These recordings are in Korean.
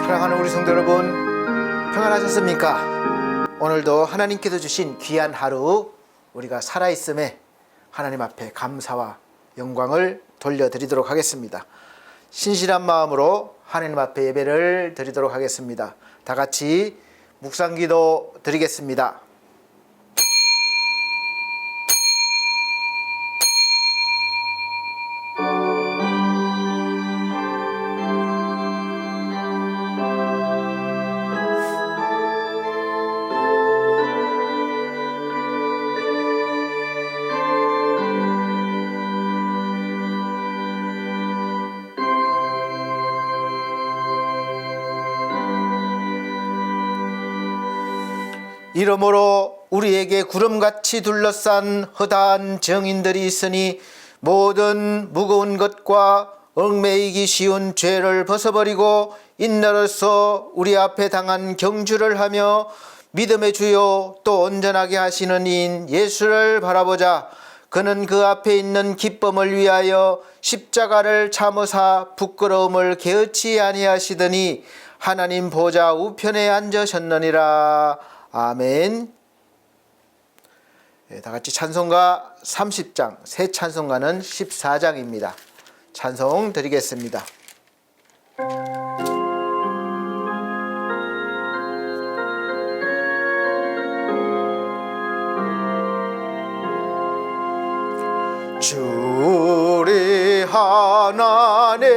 사랑하는 우리 성도 여러분, 평안하셨습니까? 오늘도 하나님께서 주신 귀한 하루, 우리가 살아있음에 하나님 앞에 감사와 영광을 돌려드리도록 하겠습니다. 신실한 마음으로 하나님 앞에 예배를 드리도록 하겠습니다. 다 같이 묵상기도 드리겠습니다. 이러므로 우리에게 구름같이 둘러싼 허다한 정인들이 있으니 모든 무거운 것과 얽매이기 쉬운 죄를 벗어버리고 인내로서 우리 앞에 당한 경주를 하며 믿음의 주요 또 온전하게 하시는 이인 예수를 바라보자. 그는 그 앞에 있는 기쁨을 위하여 십자가를 참으사 부끄러움을 개의치 아니하시더니 하나님 보좌 우편에 앉으셨느니라. 아멘. 다 같이 찬송가 30장, 새 찬송가는 14장입니다. 찬송 드리겠습니다. 주리 하나님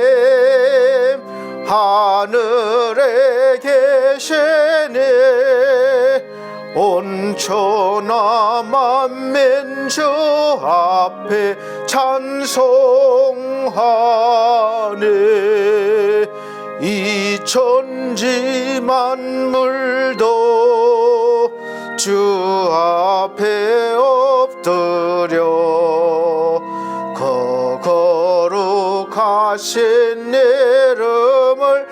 하늘에 계시네 온천하 만민 주 앞에 찬송하네 이 천지 만물도 주 앞에 엎드려 거룩하신 이름을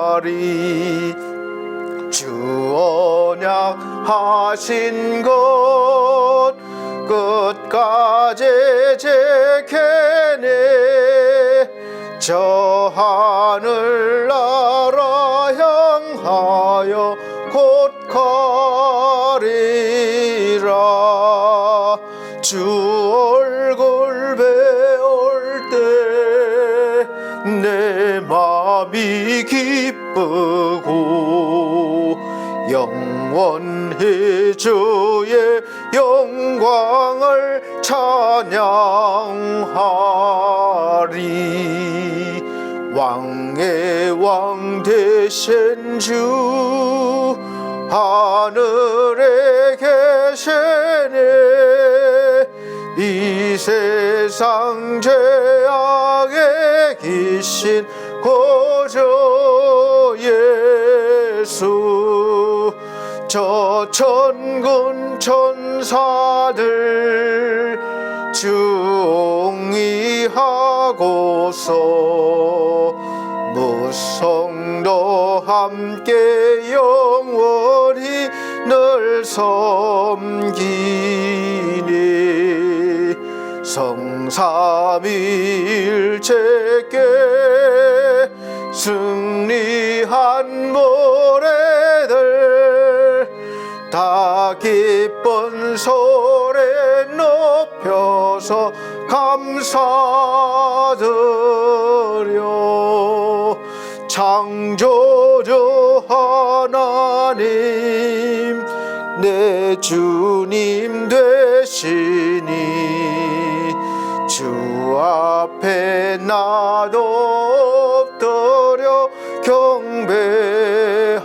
찬양하리 주 언약하신 것 끝까지 지키네 저 하늘나라 향하여 곧 가리라 주 얼굴 배울 때 내 마음이 기쁘고 영원히 주의 영광을 찬양하리 왕의 왕 되신 주 하늘에 계시네 이 세상 죄악의 귀신 고조 예수 저 천군 천사들 중의하고서 무성도 함께 영원히 늘 섬기니 성삼위일체께 승리한 모래들 다 기쁜 소리 높여서 감사드려 창조주 하나님 내 주님 되시니 주 앞에 나도 엎드려 경배하니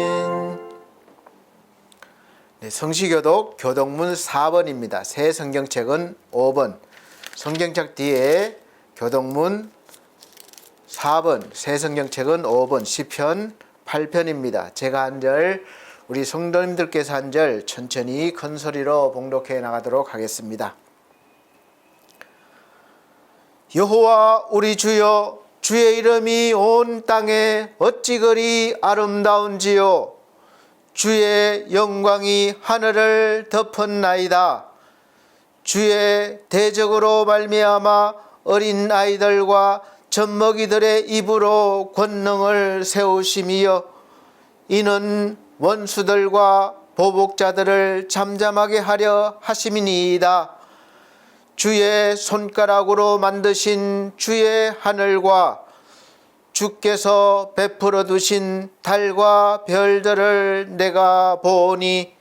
아멘. 네, 성시교독 교독문 4번입니다. 새 성경책은 5번, 성경책 뒤에 교독문 4번, 새 성경책은 5번, 시편 8편입니다. 제가 한 절, 우리 성도님들께서 한 절 천천히 큰 소리로 봉독해 나가도록 하겠습니다. 여호와 우리 주여, 주의 이름이 온 땅에 어찌 그리 아름다운지요. 주의 영광이 하늘을 덮었나이다. 주의 대적으로 말미암아 어린 아이들과 젖먹이들의 입으로 권능을 세우심이여 이는 원수들과 보복자들을 잠잠하게 하려 하심이니이다. 주의 손가락으로 만드신 주의 하늘과 주께서 베풀어 두신 달과 별들을 내가 보니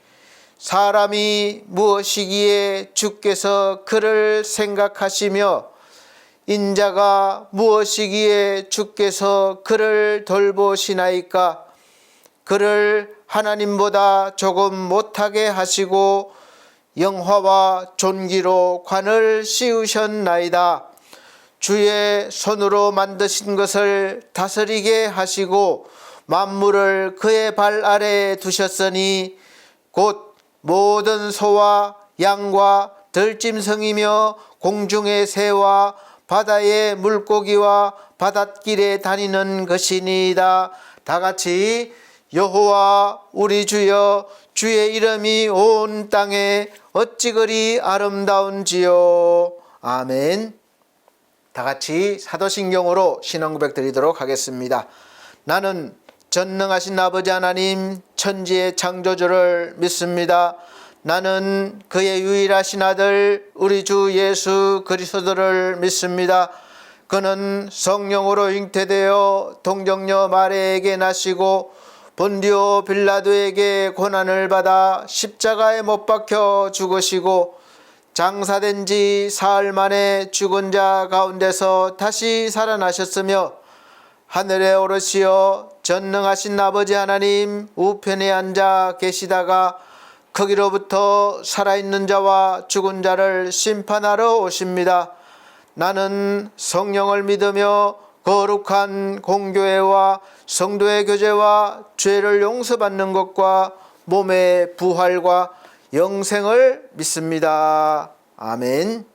사람이 무엇이기에 주께서 그를 생각하시며 인자가 무엇이기에 주께서 그를 돌보시나이까. 그를 하나님보다 조금 못하게 하시고 영화와 존귀로 관을 씌우셨나이다. 주의 손으로 만드신 것을 다스리게 하시고 만물을 그의 발 아래에 두셨으니 곧 모든 소와 양과 들짐승이며 공중의 새와 바다의 물고기와 바닷길에 다니는 것이니이다. 다 같이 여호와 우리 주여 주의 이름이 온 땅에 어찌 그리 아름다운지요. 아멘. 다 같이 사도신경으로 신앙 고백 드리도록 하겠습니다. 나는 전능하신 아버지 하나님 천지의 창조주를 믿습니다. 나는 그의 유일하신 아들 우리 주 예수 그리스도를 믿습니다. 그는 성령으로 잉태되어 동정녀 마리아에게 나시고 본디오 빌라도에게 고난을 받아 십자가에 못 박혀 죽으시고 장사된 지 사흘 만에 죽은 자 가운데서 다시 살아나셨으며 하늘에 오르시어 전능하신 아버지 하나님 우편에 앉아 계시다가 거기로부터 살아있는 자와 죽은 자를 심판하러 오십니다. 나는 성령을 믿으며 거룩한 공교회와 성도의 교제와 죄를 용서받는 것과 몸의 부활과 영생을 믿습니다. 아멘.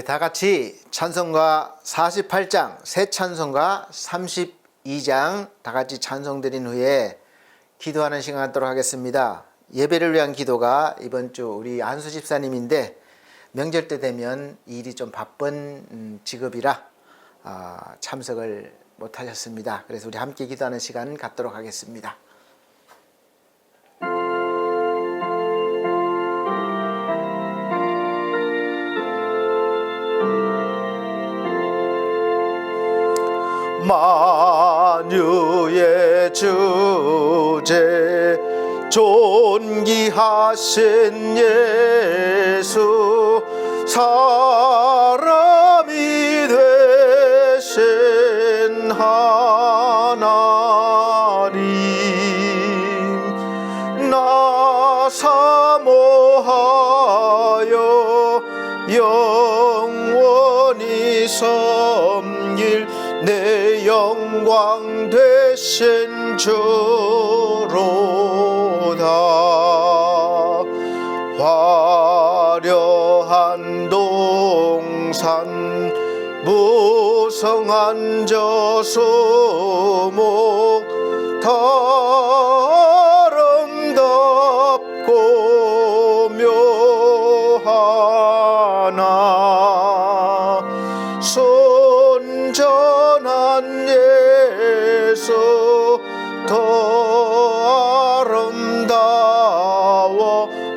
다 같이 찬송가 48장, 새 찬송가 32장 다 같이 찬송 드린 후에 기도하는 시간 갖도록 하겠습니다. 예배를 위한 기도가 이번 주 우리 안수 집사님인데 명절 때 되면 일이 좀 바쁜 직업이라 참석을 못하셨습니다. 그래서 우리 함께 기도하는 시간 갖도록 하겠습니다. 만유의 주제 존귀하신 예수 사람이 되신 하나님 나 사모하여 영원히 섬길 내 영광 되신 주로다. 화려한 동산 무성한 저수목 더 아름답고 묘하나 순전한 예수 더 아름다워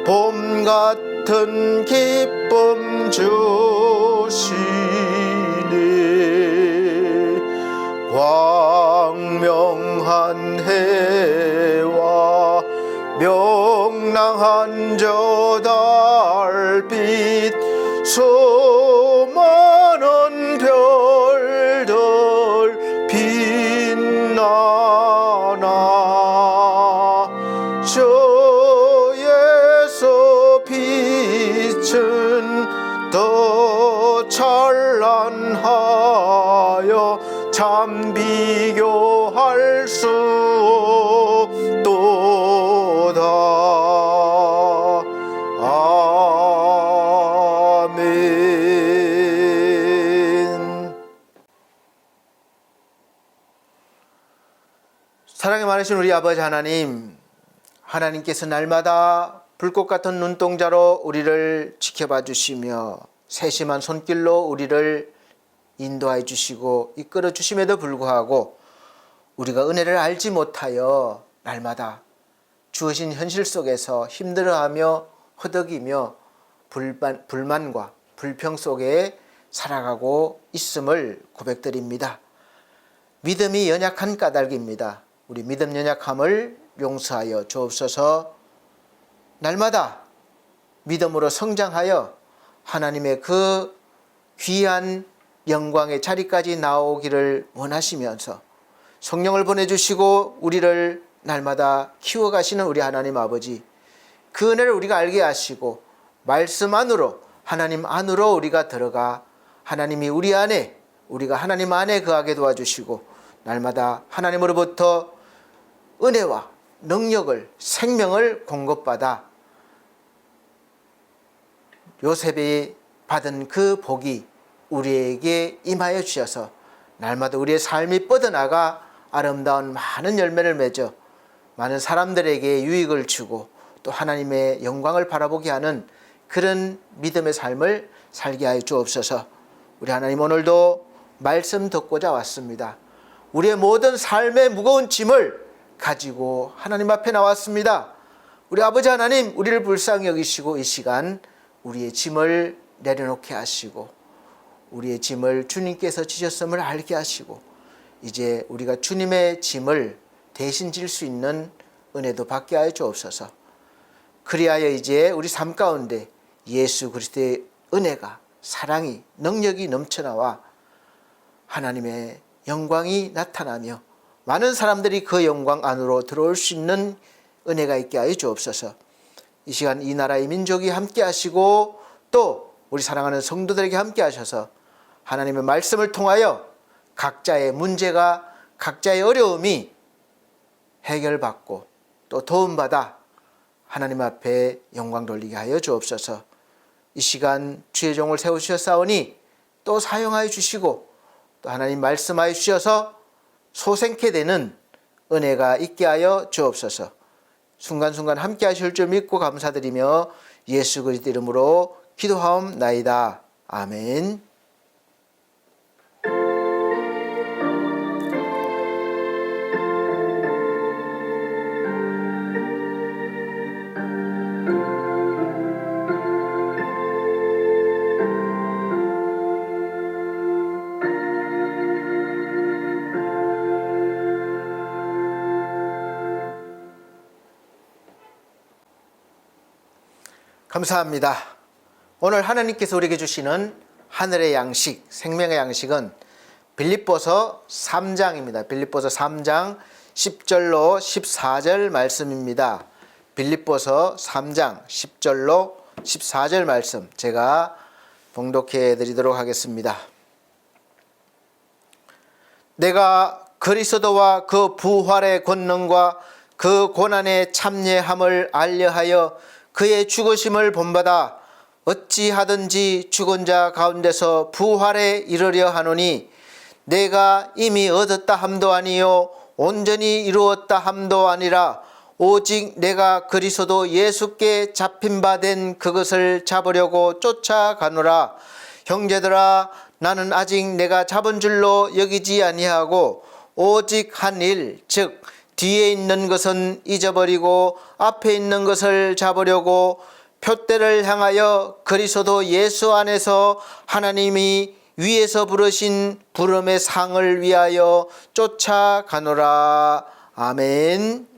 봄 같은 기쁨 주시니 광명한 해와 명랑한 저 달빛 수많은 별들 빛나나 주 예수 빛은 더 찬란하여 참 비교할 수 없도다. 아멘. 사랑이 많으신 우리 아버지 하나님, 하나님께서 날마다 불꽃 같은 눈동자로 우리를 지켜봐 주시며 세심한 손길로 우리를 인도해 주시고 이끌어 주심에도 불구하고 우리가 은혜를 알지 못하여 날마다 주어진 현실 속에서 힘들어하며 허덕이며 불만과 불평 속에 살아가고 있음을 고백드립니다. 믿음이 연약한 까닭입니다. 우리 믿음 연약함을 용서하여 주옵소서. 날마다 믿음으로 성장하여 하나님의 그 귀한 영광의 자리까지 나오기를 원하시면서 성령을 보내주시고 우리를 날마다 키워가시는 우리 하나님 아버지, 그 은혜를 우리가 알게 하시고 말씀 안으로, 하나님 안으로 우리가 들어가 하나님이 우리 안에, 우리가 하나님 안에 거하게 도와주시고 날마다 하나님으로부터 은혜와 능력을, 생명을 공급받아 요셉이 받은 그 복이 우리에게 임하여 주셔서 날마다 우리의 삶이 뻗어나가 아름다운 많은 열매를 맺어 많은 사람들에게 유익을 주고 또 하나님의 영광을 바라보게 하는 그런 믿음의 삶을 살게 하여 주옵소서. 우리 하나님, 오늘도 말씀 듣고자 왔습니다. 우리의 모든 삶의 무거운 짐을 가지고 하나님 앞에 나왔습니다. 우리 아버지 하나님, 우리를 불쌍히 여기시고 이 시간 우리의 짐을 내려놓게 하시고 우리의 짐을 주님께서 지셨음을 알게 하시고 이제 우리가 주님의 짐을 대신 질 수 있는 은혜도 받게 하여 주옵소서. 그리하여 이제 우리 삶 가운데 예수 그리스도의 은혜가, 사랑이, 능력이 넘쳐나와 하나님의 영광이 나타나며 많은 사람들이 그 영광 안으로 들어올 수 있는 은혜가 있게 하여 주옵소서. 이 시간 이 나라의 민족이 함께 하시고 또 우리 사랑하는 성도들에게 함께 하셔서 하나님의 말씀을 통하여 각자의 문제가, 각자의 어려움이 해결받고 또 도움받아 하나님 앞에 영광 돌리게 하여 주옵소서. 이 시간 주의 종을 세우셨사오니 또 사용하여 주시고 또 하나님 말씀하여 주셔서 소생케 되는 은혜가 있게 하여 주옵소서. 순간순간 함께 하실 줄 믿고 감사드리며 예수 그리스도 이름으로 기도하옵나이다. 아멘. 감사합니다. 오늘 하나님께서 우리에게 주시는 하늘의 양식, 생명의 양식은 빌립보서 3장입니다. 빌립보서 3장 10절로 14절 말씀입니다. 빌립보서 3장 10절로 14절 말씀 제가 봉독해 드리도록 하겠습니다. 내가 그리스도와 그 부활의 권능과 그 고난의 참여함을 알려하여 그의 죽으심을 본받아 어찌하든지 죽은 자 가운데서 부활에 이르려 하노니 내가 이미 얻었다 함도 아니요 온전히 이루었다 함도 아니라 오직 내가 그리스도 예수께 잡힌 바 된 그것을 잡으려고 쫓아가노라. 형제들아, 나는 아직 내가 잡은 줄로 여기지 아니하고 오직 한 일, 즉 뒤에 있는 것은 잊어버리고 앞에 있는 것을 잡으려고 표대를 향하여 그리스도 예수 안에서 하나님이 위에서 부르신 부름의 상을 위하여 쫓아가노라. 아멘.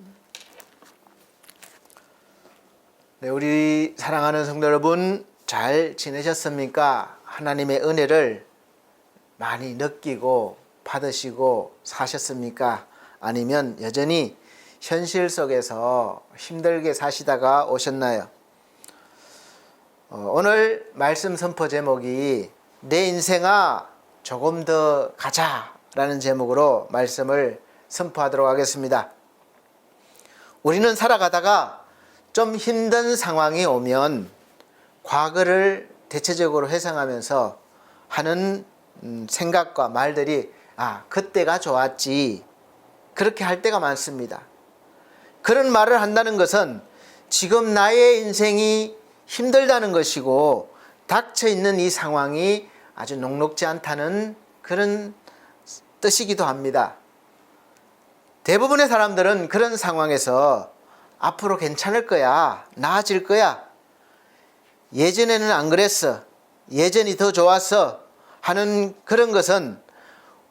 네, 우리 사랑하는 성도 여러분, 잘 지내셨습니까? 하나님의 은혜를 많이 느끼고 받으시고 사셨습니까? 아니면 여전히 현실 속에서 힘들게 사시다가 오셨나요? 오늘 말씀 선포 제목이 내 인생아 조금 더 가자 라는 제목으로 말씀을 선포하도록 하겠습니다. 우리는 살아가다가 좀 힘든 상황이 오면 과거를 대체적으로 회상하면서 하는 생각과 말들이 그때가 좋았지, 그렇게 할 때가 많습니다. 그런 말을 한다는 것은 지금 나의 인생이 힘들다는 것이고 닥쳐 있는 이 상황이 아주 녹록지 않다는 그런 뜻이기도 합니다. 대부분의 사람들은 그런 상황에서 앞으로 괜찮을 거야, 나아질 거야, 예전에는 안 그랬어, 예전이 더 좋았어 하는 그런 것은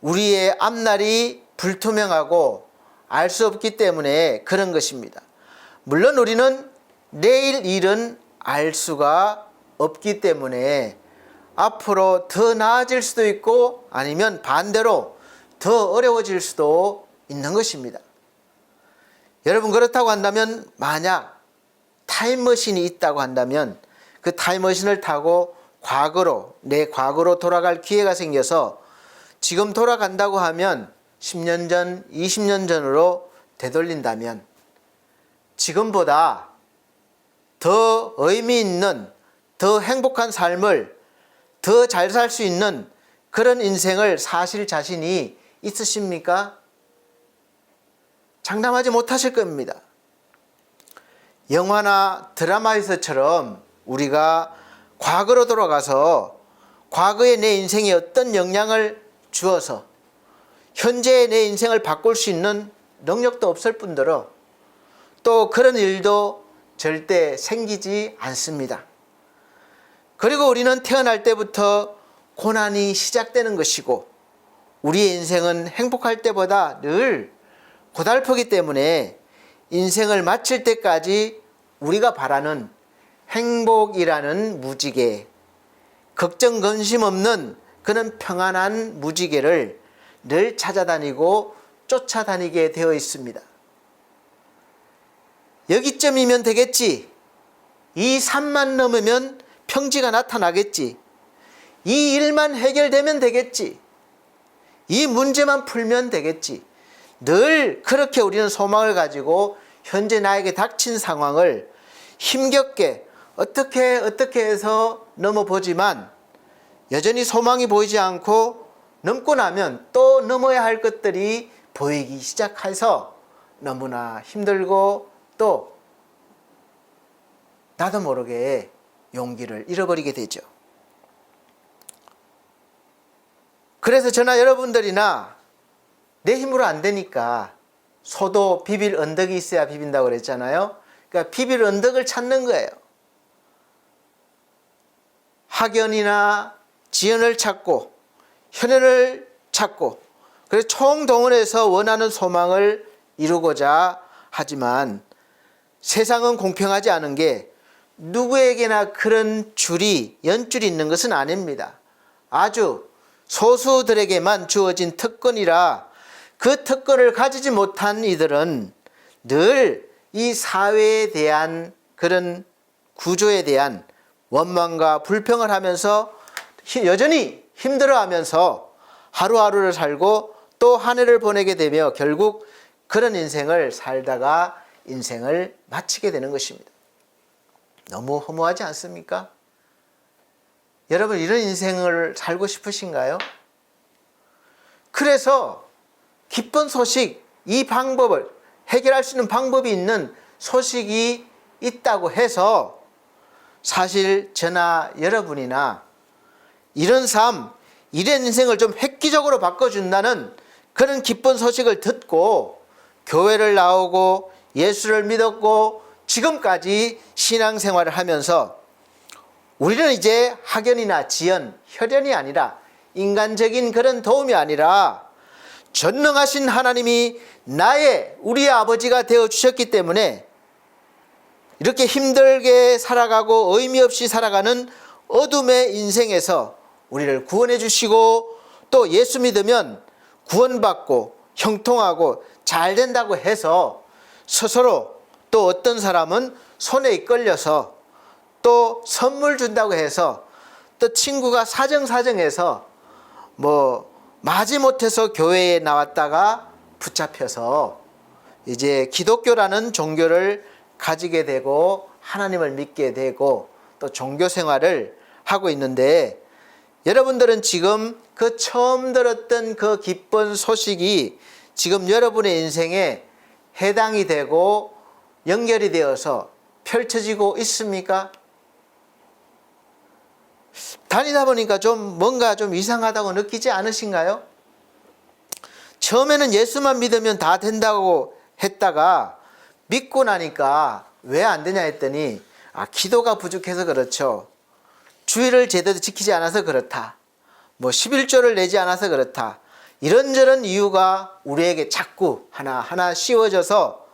우리의 앞날이 불투명하고 알 수 없기 때문에 그런 것입니다. 물론 우리는 내일 일은 알 수가 없기 때문에 앞으로 더 나아질 수도 있고 아니면 반대로 더 어려워질 수도 있는 것입니다. 여러분, 그렇다고 한다면 만약 타임머신이 있다고 한다면 그 타임머신을 타고 내 과거로 돌아갈 기회가 생겨서 지금 돌아간다고 하면 10년 전, 20년 전으로 되돌린다면 지금보다 더 의미 있는, 더 행복한 삶을 더 잘 살 수 있는 그런 인생을 사실 자신이 있으십니까? 장담하지 못하실 겁니다. 영화나 드라마에서처럼 우리가 과거로 돌아가서 과거의 내 인생에 어떤 영향을 주어서 현재의 내 인생을 바꿀 수 있는 능력도 없을 뿐더러 또 그런 일도 절대 생기지 않습니다. 그리고 우리는 태어날 때부터 고난이 시작되는 것이고 우리의 인생은 행복할 때보다 늘 고달프기 때문에 인생을 마칠 때까지 우리가 바라는 행복이라는 무지개, 걱정 근심 없는 그런 평안한 무지개를 늘 찾아다니고 쫓아다니게 되어 있습니다. 여기쯤이면 되겠지. 이 산만 넘으면 평지가 나타나겠지. 이 일만 해결되면 되겠지. 이 문제만 풀면 되겠지. 늘 그렇게 우리는 소망을 가지고 현재 나에게 닥친 상황을 힘겹게 어떻게 해서 넘어보지만 여전히 소망이 보이지 않고 넘고 나면 또 넘어야 할 것들이 보이기 시작해서 너무나 힘들고 또 나도 모르게 용기를 잃어버리게 되죠. 그래서 저나 여러분들이나 내 힘으로 안 되니까 소도 비빌 언덕이 있어야 비빈다고 그랬잖아요. 그러니까 비빌 언덕을 찾는 거예요. 학연이나 지연을 찾고 현연을 찾고 그래서 총동원해서 원하는 소망을 이루고자 하지만 세상은 공평하지 않은 게 누구에게나 그런 연줄이 있는 것은 아닙니다. 아주 소수들에게만 주어진 특권이라 그 특권을 가지지 못한 이들은 늘 이 사회에 대한 그런 구조에 대한 원망과 불평을 하면서 여전히 힘들어하면서 하루하루를 살고 또 한 해를 보내게 되며 결국 그런 인생을 살다가 인생을 마치게 되는 것입니다. 너무 허무하지 않습니까? 여러분, 이런 인생을 살고 싶으신가요? 그래서 기쁜 소식, 이 방법을 해결할 수 있는 방법이 있는 소식이 있다고 해서 사실 저나 여러분이나 이런 삶, 이런 인생을 좀 획기적으로 바꿔준다는 그런 기쁜 소식을 듣고 교회를 나오고 예수를 믿었고 지금까지 신앙생활을 하면서 우리는 이제 학연이나 지연, 혈연이 아니라 인간적인 그런 도움이 아니라 전능하신 하나님이 우리의 아버지가 되어주셨기 때문에 이렇게 힘들게 살아가고 의미 없이 살아가는 어둠의 인생에서 우리를 구원해 주시고 또 예수 믿으면 구원받고 형통하고 잘 된다고 해서 스스로 또 어떤 사람은 손에 이끌려서 또 선물 준다고 해서 또 친구가 사정해서 마지못해서 교회에 나왔다가 붙잡혀서 이제 기독교라는 종교를 가지게 되고 하나님을 믿게 되고 또 종교 생활을 하고 있는데 여러분들은 지금 그 처음 들었던 그 기쁜 소식이 지금 여러분의 인생에 해당이 되고 연결이 되어서 펼쳐지고 있습니까? 다니다 보니까 좀 뭔가 좀 이상하다고 느끼지 않으신가요? 처음에는 예수만 믿으면 다 된다고 했다가 믿고 나니까 왜 안 되냐 했더니 기도가 부족해서 그렇죠. 주일을 제대로 지키지 않아서 그렇다. 11조를 내지 않아서 그렇다. 이런저런 이유가 우리에게 자꾸 하나하나 씌워져서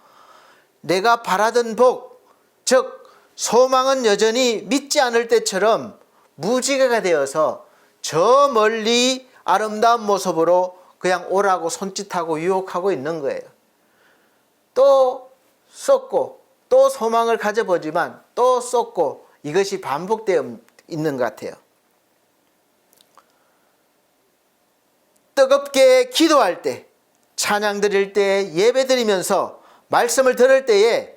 내가 바라던 복, 즉 소망은 여전히 믿지 않을 때처럼 무지개가 되어서 저 멀리 아름다운 모습으로 그냥 오라고 손짓하고 유혹하고 있는 거예요. 또 쏟고 또 소망을 가져보지만 또 쏟고 이것이 반복되어 있는 것 같아요. 뜨겁게 기도할 때, 찬양 드릴 때, 예배 드리면서 말씀을 들을 때에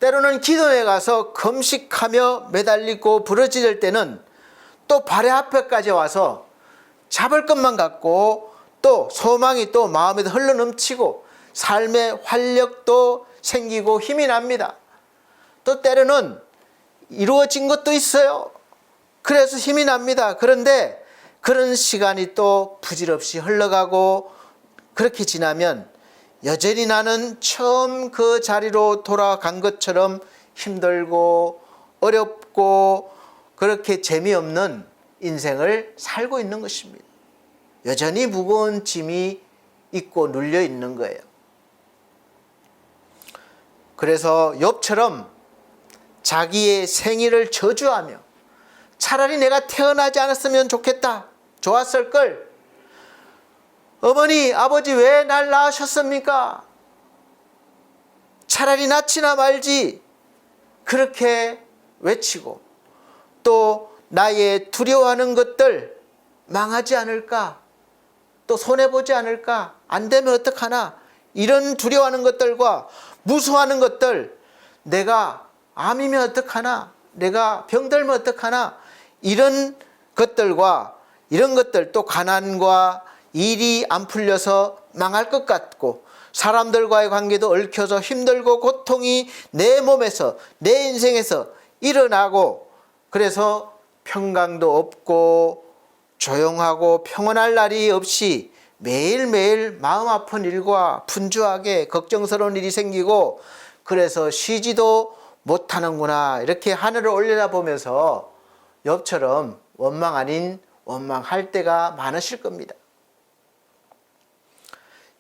때로는 기도에 가서 금식하며 매달리고 부르짖을 때는 또 발의 앞에까지 와서 잡을 것만 갖고 또 소망이 또 마음에도 흘러넘치고 삶의 활력도 생기고 힘이 납니다. 또 때로는 이루어진 것도 있어요. 그래서 힘이 납니다. 그런데 그런 시간이 또 부질없이 흘러가고 그렇게 지나면 여전히 나는 처음 그 자리로 돌아간 것처럼 힘들고 어렵고 그렇게 재미없는 인생을 살고 있는 것입니다. 여전히 무거운 짐이 있고 눌려 있는 거예요. 그래서 욥처럼 자기의 생일을 저주하며 차라리 내가 태어나지 않았으면 좋겠다. 좋았을걸. 어머니, 아버지 왜 날 낳으셨습니까? 차라리 낳지나 말지. 그렇게 외치고 또 나의 두려워하는 것들 망하지 않을까? 또 손해보지 않을까? 안 되면 어떡하나? 이런 두려워하는 것들과 무서워하는 것들, 내가 암이면 어떡하나? 내가 병들면 어떡하나? 이런 것들과 이런 것들, 또 가난과 일이 안 풀려서 망할 것 같고 사람들과의 관계도 얽혀서 힘들고 고통이 내 몸에서 내 인생에서 일어나고 그래서 평강도 없고 조용하고 평온할 날이 없이 매일매일 마음 아픈 일과 분주하게 걱정스러운 일이 생기고 그래서 쉬지도 못하는구나 이렇게 하늘을 올려다보면서 욥처럼 원망 아닌 원망할 때가 많으실 겁니다.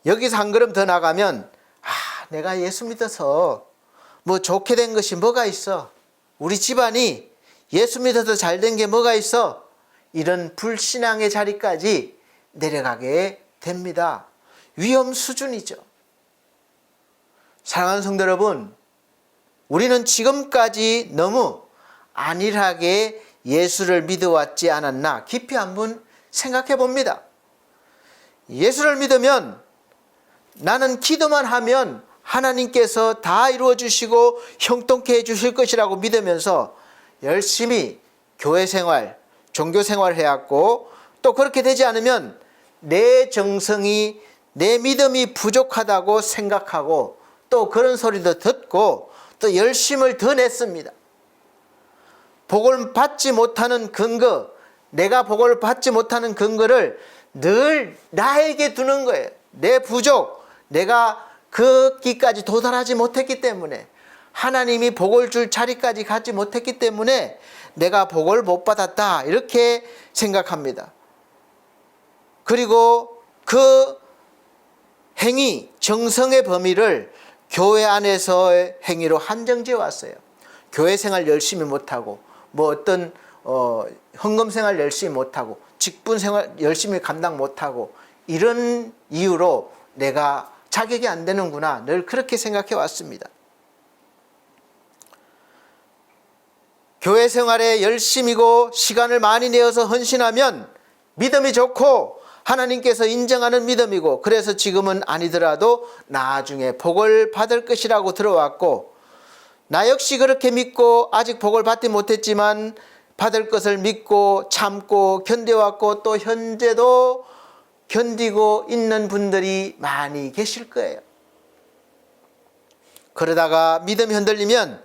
여기서 한 걸음 더 나가면 내가 예수 믿어서 좋게 된 것이 뭐가 있어? 우리 집안이 예수 믿어서 잘 된 게 뭐가 있어? 이런 불신앙의 자리까지 내려가게 됩니다. 위험 수준이죠. 사랑하는 성도 여러분, 우리는 지금까지 너무 안일하게 예수를 믿어왔지 않았나 깊이 한번 생각해 봅니다. 예수를 믿으면 나는 기도만 하면 하나님께서 다 이루어 주시고 형통케 해 주실 것이라고 믿으면서 열심히 교회 생활, 종교 생활을 해왔고 또 그렇게 되지 않으면 내 정성이 내 믿음이 부족하다고 생각하고 또 그런 소리도 듣고 또 열심을 더 냈습니다. 복을 받지 못하는 근거, 내가 복을 받지 못하는 근거를 늘 나에게 두는 거예요. 내 부족, 내가 그 길까지 도달하지 못했기 때문에 하나님이 복을 줄 자리까지 가지 못했기 때문에 내가 복을 못 받았다 이렇게 생각합니다. 그리고 그 행위, 정성의 범위를 교회 안에서의 행위로 한정지어 왔어요. 교회 생활 열심히 못하고 어떤 헌금 생활 열심히 못하고 직분 생활 열심히 감당 못하고 이런 이유로 내가 자격이 안 되는구나 늘 그렇게 생각해 왔습니다. 교회 생활에 열심이고 시간을 많이 내어서 헌신하면 믿음이 좋고 하나님께서 인정하는 믿음이고 그래서 지금은 아니더라도 나중에 복을 받을 것이라고 들어왔고 나 역시 그렇게 믿고 아직 복을 받지 못했지만 받을 것을 믿고 참고 견뎌왔고 또 현재도 견디고 있는 분들이 많이 계실 거예요. 그러다가 믿음이 흔들리면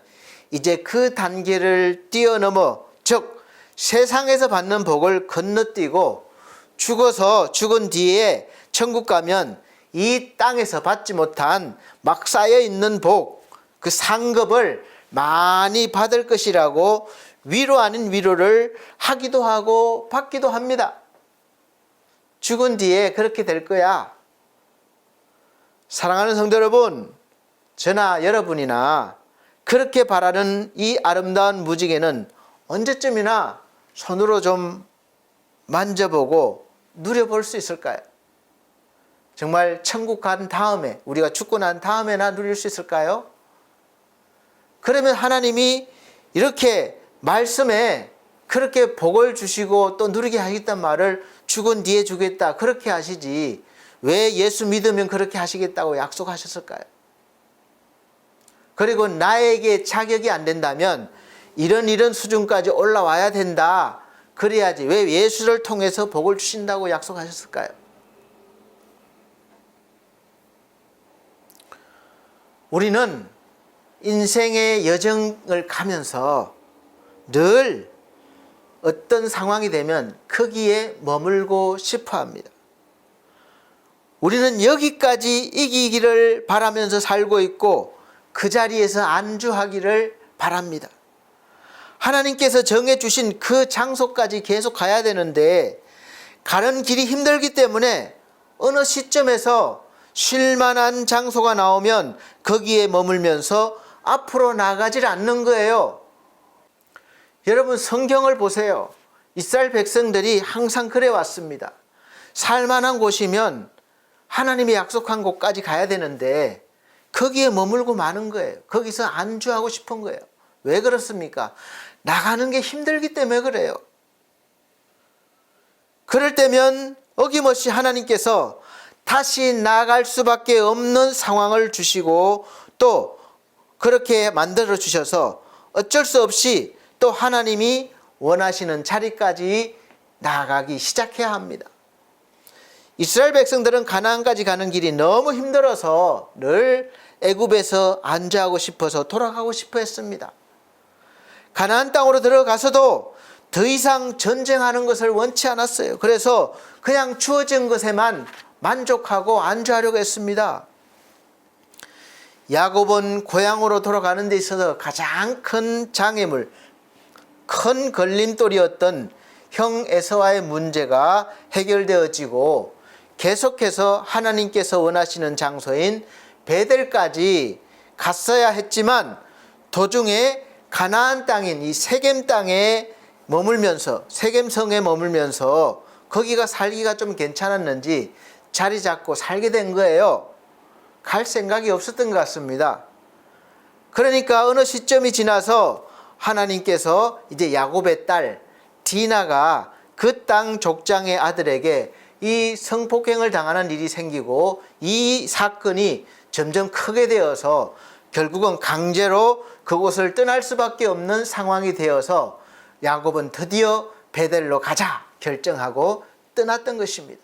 이제 그 단계를 뛰어넘어, 즉 세상에서 받는 복을 건너뛰고 죽어서 죽은 뒤에 천국 가면 이 땅에서 받지 못한 막 쌓여 있는 복, 그 상급을 많이 받을 것이라고 위로 아닌 위로를 하기도 하고 받기도 합니다. 죽은 뒤에 그렇게 될 거야. 사랑하는 성도 여러분, 저나 여러분이나 그렇게 바라는 이 아름다운 무지개는 언제쯤이나 손으로 좀 만져보고 누려볼 수 있을까요? 정말 천국 간 다음에, 우리가 죽고 난 다음에나 누릴 수 있을까요? 그러면 하나님이 이렇게 말씀에 그렇게 복을 주시고 또 누리게 하겠다는 말을 죽은 뒤에 주겠다 그렇게 하시지, 왜 예수 믿으면 그렇게 하시겠다고 약속하셨을까요? 그리고 나에게 자격이 안 된다면 이런 수준까지 올라와야 된다 그래야지 왜 예수를 통해서 복을 주신다고 약속하셨을까요? 우리는 인생의 여정을 가면서 늘 어떤 상황이 되면 거기에 머물고 싶어 합니다. 우리는 여기까지 이기기를 바라면서 살고 있고 그 자리에서 안주하기를 바랍니다. 하나님께서 정해주신 그 장소까지 계속 가야 되는데 가는 길이 힘들기 때문에 어느 시점에서 쉴만한 장소가 나오면 거기에 머물면서 앞으로 나가질 않는 거예요. 여러분, 성경을 보세요. 이스라엘 백성들이 항상 그래 왔습니다. 살만한 곳이면 하나님이 약속한 곳까지 가야 되는데 거기에 머물고 마는 거예요. 거기서 안주하고 싶은 거예요. 왜 그렇습니까? 나가는 게 힘들기 때문에 그래요. 그럴 때면 어김없이 하나님께서 다시 나아갈 수밖에 없는 상황을 주시고 또 그렇게 만들어 주셔서 어쩔 수 없이 또 하나님이 원하시는 자리까지 나아가기 시작해야 합니다. 이스라엘 백성들은 가나안까지 가는 길이 너무 힘들어서 늘 애굽에서 안주하고 싶어서 돌아가고 싶어 했습니다. 가나안 땅으로 들어가서도 더 이상 전쟁하는 것을 원치 않았어요. 그래서 그냥 주어진 것에만 만족하고 안주하려고 했습니다. 야곱은 고향으로 돌아가는 데 있어서 가장 큰 장애물, 큰 걸림돌이었던 형 에서와의 문제가 해결되어지고 계속해서 하나님께서 원하시는 장소인 베델까지 갔어야 했지만 도중에 가나안 땅인 이 세겜 땅에 머물면서, 세겜 성에 머물면서 거기가 살기가 좀 괜찮았는지 자리 잡고 살게 된 거예요. 갈 생각이 없었던 것 같습니다. 그러니까 어느 시점이 지나서 하나님께서 이제 야곱의 딸 디나가 그 땅 족장의 아들에게 이 성폭행을 당하는 일이 생기고 이 사건이 점점 크게 되어서 결국은 강제로 그곳을 떠날 수밖에 없는 상황이 되어서 야곱은 드디어 베델로 가자 결정하고 떠났던 것입니다.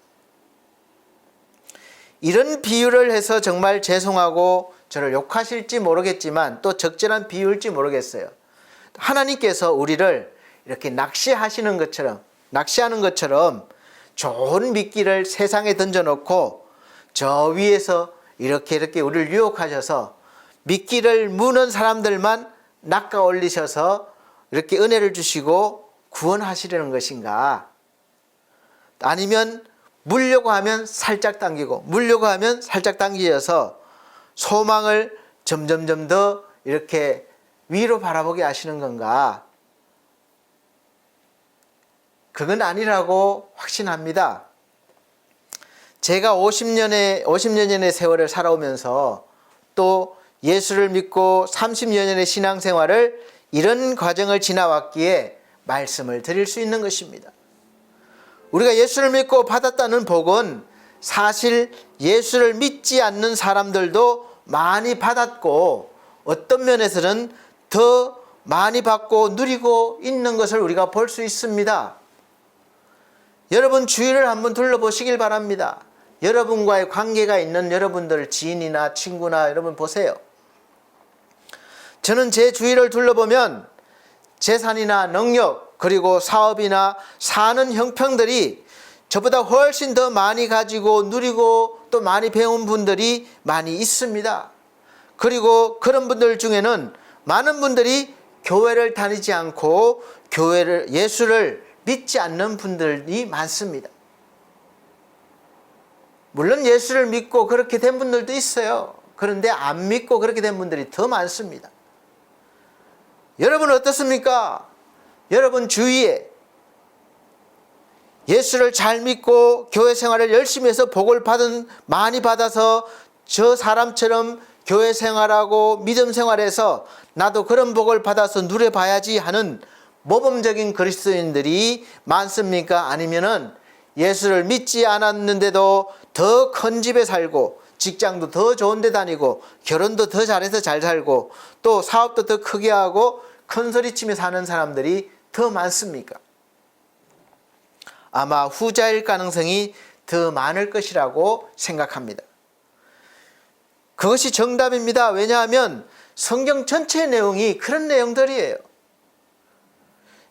이런 비유를 해서 정말 죄송하고 저를 욕하실지 모르겠지만 또 적절한 비유일지 모르겠어요. 하나님께서 우리를 이렇게 낚시하는 것처럼 좋은 미끼를 세상에 던져놓고 저 위에서 이렇게 우리를 유혹하셔서 미끼를 무는 사람들만 낚아 올리셔서 이렇게 은혜를 주시고 구원하시려는 것인가? 아니면 물려고 하면 살짝 당기고 물려고 하면 살짝 당기셔서 소망을 점점 더 이렇게 위로 바라보게 하시는 건가? 그건 아니라고 확신합니다. 제가 50년의 세월을 살아오면서 또 예수를 믿고 30여 년의 신앙생활을 이런 과정을 지나왔기에 말씀을 드릴 수 있는 것입니다. 우리가 예수를 믿고 받았다는 복은 사실 예수를 믿지 않는 사람들도 많이 받았고 어떤 면에서는 더 많이 받고 누리고 있는 것을 우리가 볼 수 있습니다. 여러분 주위를 한번 둘러보시길 바랍니다. 여러분과의 관계가 있는 여러분들 지인이나 친구나 여러분 보세요. 저는 제 주위를 둘러보면 재산이나 능력 그리고 사업이나 사는 형편들이 저보다 훨씬 더 많이 가지고 누리고 또 많이 배운 분들이 많이 있습니다. 그리고 그런 분들 중에는 많은 분들이 교회를 다니지 않고 예수를 믿지 않는 분들이 많습니다. 물론 예수를 믿고 그렇게 된 분들도 있어요. 그런데 안 믿고 그렇게 된 분들이 더 많습니다. 여러분 어떻습니까? 여러분 주위에 예수를 잘 믿고 교회 생활을 열심히 해서 복을 많이 받아서 저 사람처럼 교회 생활하고 믿음 생활해서 나도 그런 복을 받아서 누려봐야지 하는 모범적인 그리스도인들이 많습니까? 아니면은 예수를 믿지 않았는데도 더 큰 집에 살고 직장도 더 좋은 데 다니고 결혼도 더 잘해서 잘 살고 또 사업도 더 크게 하고 큰 소리치며 사는 사람들이 더 많습니까? 아마 후자일 가능성이 더 많을 것이라고 생각합니다. 그것이 정답입니다. 왜냐하면 성경 전체의 내용이 그런 내용들이에요.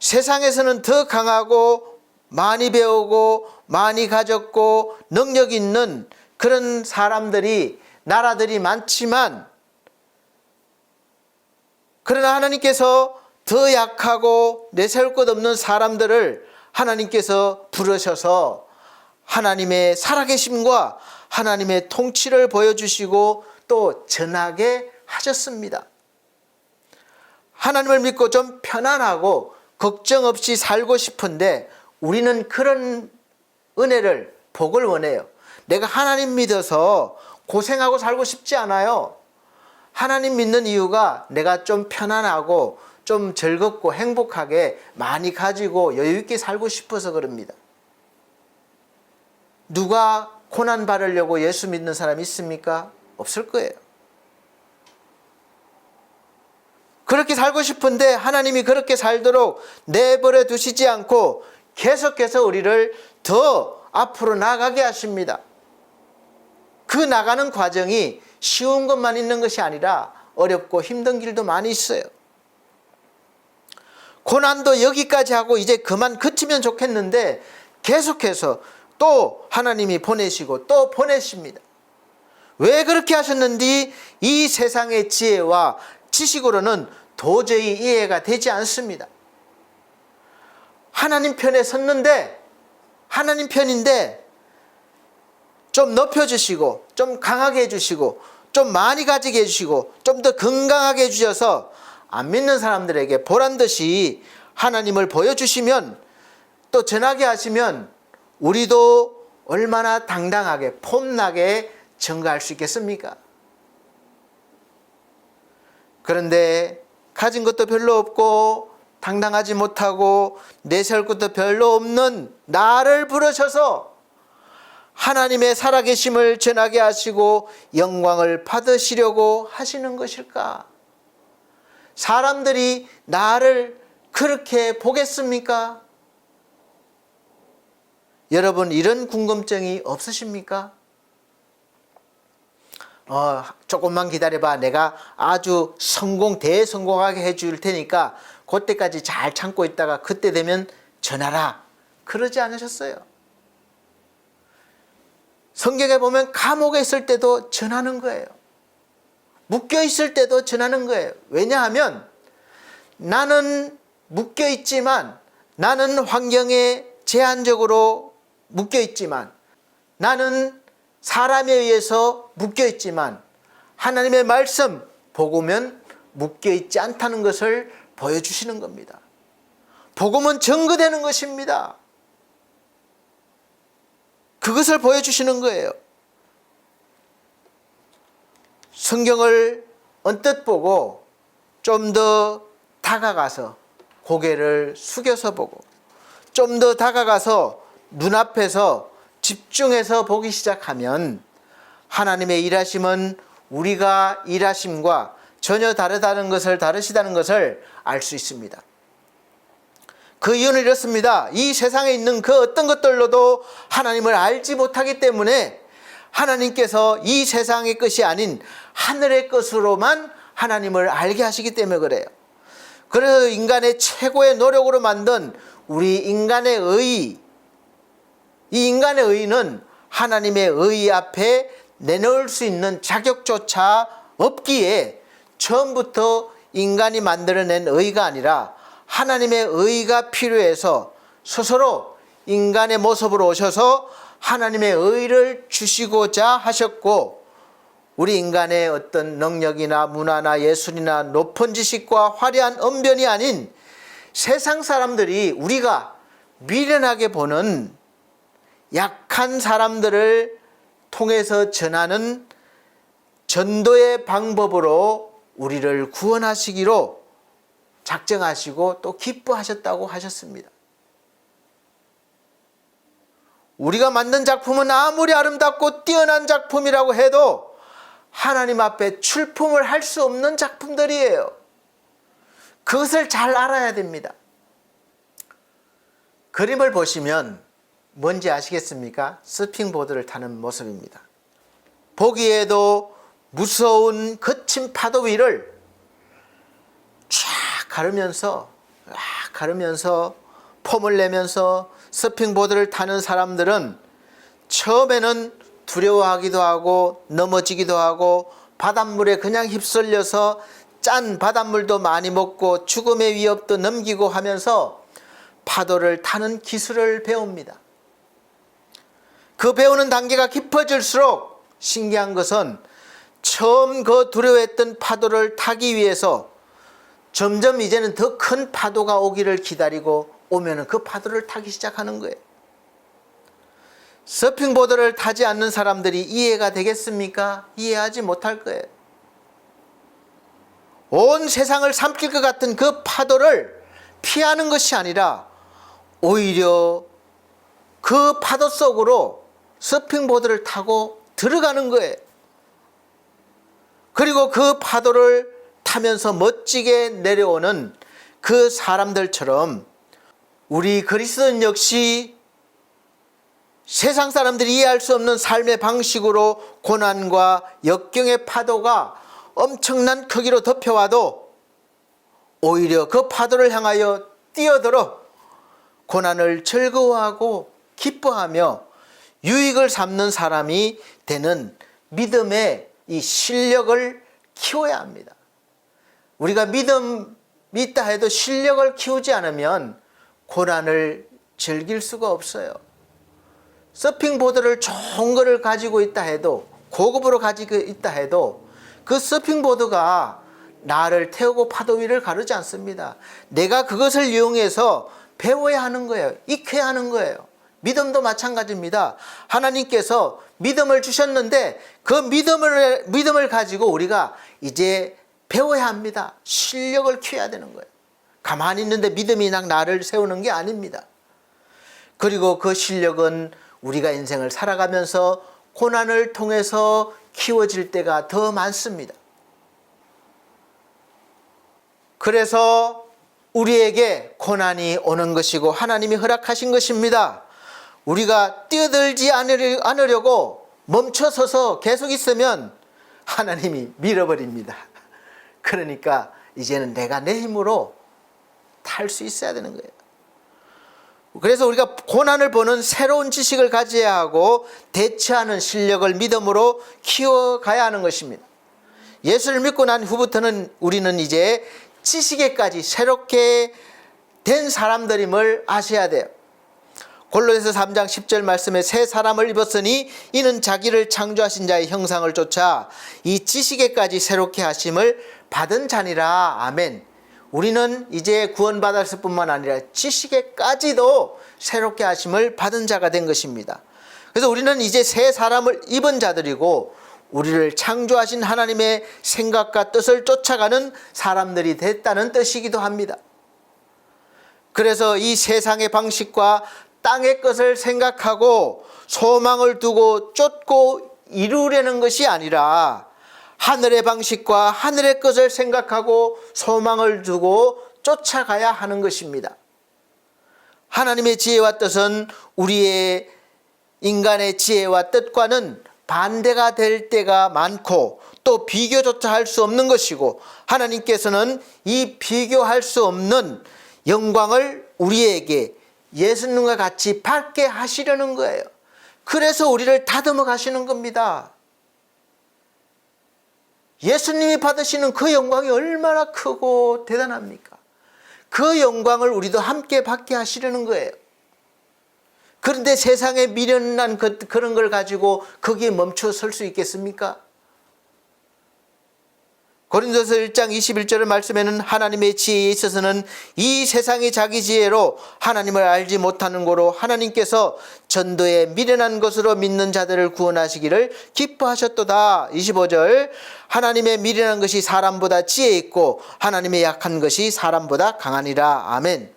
세상에서는 더 강하고 많이 배우고 많이 가졌고 능력 있는 그런 사람들이 나라들이 많지만 그러나 하나님께서 더 약하고 내세울 것 없는 사람들을 하나님께서 부르셔서 하나님의 살아계심과 하나님의 통치를 보여주시고 또 전하게 하셨습니다. 하나님을 믿고 좀 편안하고 걱정 없이 살고 싶은데 우리는 그런 은혜를 복을 원해요. 내가 하나님 믿어서 고생하고 살고 싶지 않아요. 하나님 믿는 이유가 내가 좀 편안하고 좀 즐겁고 행복하게 많이 가지고 여유 있게 살고 싶어서 그럽니다. 누가 고난 받으려고 예수 믿는 사람이 있습니까? 없을 거예요. 그렇게 살고 싶은데 하나님이 그렇게 살도록 내버려 두시지 않고 계속해서 우리를 더 앞으로 나가게 하십니다. 그 나가는 과정이 쉬운 것만 있는 것이 아니라 어렵고 힘든 길도 많이 있어요. 고난도 여기까지 하고 이제 그만 그치면 좋겠는데 계속해서 또 하나님이 보내시고 또 보내십니다. 왜 그렇게 하셨는지 이 세상의 지혜와 지식으로는 도저히 이해가 되지 않습니다. 하나님 편에 섰는데 하나님 편인데 좀 높여주시고 좀 강하게 해주시고 좀 많이 가지게 해주시고 좀 더 건강하게 해주셔서 안 믿는 사람들에게 보란듯이 하나님을 보여주시면 또 전하게 하시면 우리도 얼마나 당당하게 폼나게 증거할 수 있겠습니까? 그런데 가진 것도 별로 없고 당당하지 못하고 내세울 것도 별로 없는 나를 부르셔서 하나님의 살아계심을 전하게 하시고 영광을 받으시려고 하시는 것일까? 사람들이 나를 그렇게 보겠습니까? 여러분 이런 궁금증이 없으십니까? 조금만 기다려봐. 내가 아주 대성공하게 해줄 테니까 그때까지 잘 참고 있다가 그때 되면 전하라. 그러지 않으셨어요. 성경에 보면 감옥에 있을 때도 전하는 거예요. 묶여 있을 때도 전하는 거예요. 왜냐하면 나는 묶여 있지만 나는 환경에 제한적으로 묶여 있지만 나는 사람에 의해서 묶여 있지만 하나님의 말씀 복음은 묶여 있지 않다는 것을 보여주시는 겁니다. 복음은 증거되는 것입니다. 그것을 보여주시는 거예요. 성경을 언뜻 보고 좀 더 다가가서 고개를 숙여서 보고 좀 더 다가가서 눈앞에서 집중해서 보기 시작하면 하나님의 일하심은 우리가 일하심과 전혀 다르시다는 것을 알 수 있습니다. 그 이유는 이렇습니다. 이 세상에 있는 그 어떤 것들로도 하나님을 알지 못하기 때문에 하나님께서 이 세상의 것이 아닌 하늘의 것으로만 하나님을 알게 하시기 때문에 그래요. 그래서 인간의 최고의 노력으로 만든 우리 인간의 의, 이 인간의 의는 하나님의 의 앞에 내놓을 수 있는 자격조차 없기에 처음부터 인간이 만들어낸 의가 아니라 하나님의 의가 필요해서 스스로 인간의 모습으로 오셔서 하나님의 의를 주시고자 하셨고, 우리 인간의 어떤 능력이나 문화나 예술이나 높은 지식과 화려한 언변이 아닌 세상 사람들이 우리가 미련하게 보는 약한 사람들을 통해서 전하는 전도의 방법으로 우리를 구원하시기로 작정하시고 또 기뻐하셨다고 하셨습니다. 우리가 만든 작품은 아무리 아름답고 뛰어난 작품이라고 해도 하나님 앞에 출품을 할 수 없는 작품들이에요. 그것을 잘 알아야 됩니다. 그림을 보시면 뭔지 아시겠습니까? 서핑보드를 타는 모습입니다. 보기에도 무서운 거친 파도 위를 쫙 가르면서 폼을 내면서 서핑보드를 타는 사람들은 처음에는 두려워하기도 하고 넘어지기도 하고 바닷물에 그냥 휩쓸려서 짠 바닷물도 많이 먹고 죽음의 위협도 넘기고 하면서 파도를 타는 기술을 배웁니다. 그 배우는 단계가 깊어질수록 신기한 것은 처음 그 두려워했던 파도를 타기 위해서 점점 이제는 더 큰 파도가 오기를 기다리고 오면은 그 파도를 타기 시작하는 거예요. 서핑보드를 타지 않는 사람들이 이해가 되겠습니까? 이해하지 못할 거예요. 온 세상을 삼킬 것 같은 그 파도를 피하는 것이 아니라 오히려 그 파도 속으로 서핑보드를 타고 들어가는 거예요. 그리고 그 파도를 타면서 멋지게 내려오는 그 사람들처럼 우리 그리스도인 역시 세상 사람들이 이해할 수 없는 삶의 방식으로 고난과 역경의 파도가 엄청난 크기로 덮여와도 오히려 그 파도를 향하여 뛰어들어 고난을 즐거워하고 기뻐하며 유익을 삼는 사람이 되는 믿음의 이 실력을 키워야 합니다. 우리가 믿음이 있다 해도 실력을 키우지 않으면 고난을 즐길 수가 없어요. 서핑보드를 좋은 거를 가지고 있다 해도, 고급으로 가지고 있다 해도 그 서핑보드가 나를 태우고 파도 위를 가르지 않습니다. 내가 그것을 이용해서 배워야 하는 거예요. 익혀야 하는 거예요. 믿음도 마찬가지입니다. 하나님께서 믿음을 주셨는데 그 믿음을 가지고 우리가 이제 배워야 합니다. 실력을 키워야 되는 거예요. 가만히 있는데 믿음이 그냥 나를 세우는 게 아닙니다. 그리고 그 실력은 우리가 인생을 살아가면서 고난을 통해서 키워질 때가 더 많습니다. 그래서 우리에게 고난이 오는 것이고 하나님이 허락하신 것입니다. 우리가 뛰어들지 않으려고 멈춰서서 계속 있으면 하나님이 밀어버립니다. 그러니까 이제는 내가 내 힘으로 탈 수 있어야 되는 거예요. 그래서 우리가 고난을 보는 새로운 지식을 가져야 하고 대처하는 실력을 믿음으로 키워가야 하는 것입니다. 예수를 믿고 난 후부터는 우리는 이제 지식에까지 새롭게 된 사람들임을 아셔야 돼요. 골로새서 3장 10절 말씀에 새 사람을 입었으니 이는 자기를 창조하신 자의 형상을 쫓아 이 지식에까지 새롭게 하심을 받은 자니라. 아멘. 우리는 이제 구원받았을 뿐만 아니라 지식에까지도 새롭게 하심을 받은 자가 된 것입니다. 그래서 우리는 이제 새 사람을 입은 자들이고 우리를 창조하신 하나님의 생각과 뜻을 쫓아가는 사람들이 됐다는 뜻이기도 합니다. 그래서 이 세상의 방식과 땅의 것을 생각하고 소망을 두고 쫓고 이루려는 것이 아니라 하늘의 방식과 하늘의 것을 생각하고 소망을 두고 쫓아가야 하는 것입니다. 하나님의 지혜와 뜻은 우리의 인간의 지혜와 뜻과는 반대가 될 때가 많고 또 비교조차 할 수 없는 것이고, 하나님께서는 이 비교할 수 없는 영광을 우리에게 예수님과 같이 받게 하시려는 거예요. 그래서 우리를 다듬어 가시는 겁니다. 예수님이 받으시는 그 영광이 얼마나 크고 대단합니까? 그 영광을 우리도 함께 받게 하시려는 거예요. 그런데 세상에 미련한 그런 걸 가지고 거기에 멈춰 설 수 있겠습니까? 고린도서 1장 21절의 말씀에는 하나님의 지혜에 있어서는 이 세상이 자기 지혜로 하나님을 알지 못하는 고로 하나님께서 전도에 미련한 것으로 믿는 자들을 구원하시기를 기뻐하셨도다. 25절, 하나님의 미련한 것이 사람보다 지혜 있고 하나님의 약한 것이 사람보다 강하니라. 아멘.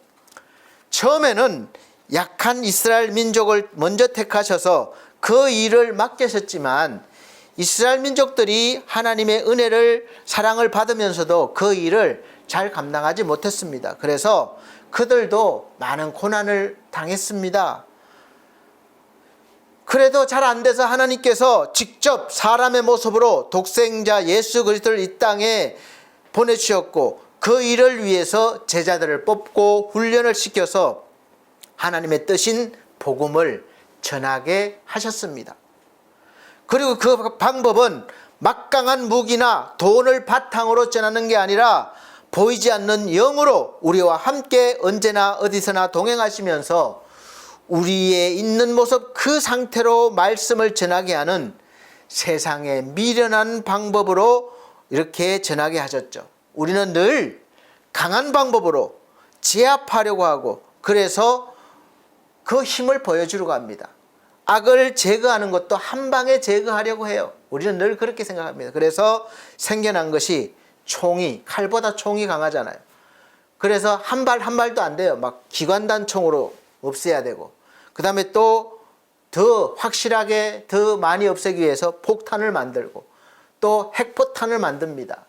처음에는 약한 이스라엘 민족을 먼저 택하셔서 그 일을 맡기셨지만 이스라엘 민족들이 하나님의 은혜를, 사랑을 받으면서도 그 일을 잘 감당하지 못했습니다. 그래서 그들도 많은 고난을 당했습니다. 그래도 잘 안 돼서 하나님께서 직접 사람의 모습으로 독생자 예수 그리스도를 이 땅에 보내주셨고, 그 일을 위해서 제자들을 뽑고 훈련을 시켜서 하나님의 뜻인 복음을 전하게 하셨습니다. 그리고 그 방법은 막강한 무기나 돈을 바탕으로 전하는 게 아니라 보이지 않는 영으로 우리와 함께 언제나 어디서나 동행하시면서 우리의 있는 모습 그 상태로 말씀을 전하게 하는 세상의 미련한 방법으로 이렇게 전하게 하셨죠. 우리는 늘 강한 방법으로 제압하려고 하고, 그래서 그 힘을 보여주려고 합니다. 악을 제거하는 것도 한 방에 제거하려고 해요. 우리는 늘 그렇게 생각합니다. 그래서 생겨난 것이 총이, 칼보다 총이 강하잖아요. 그래서 한 발 한 발도 안 돼요. 막 기관단 총으로 없애야 되고, 그 다음에 또 더 확실하게 더 많이 없애기 위해서 폭탄을 만들고 또 핵포탄을 만듭니다.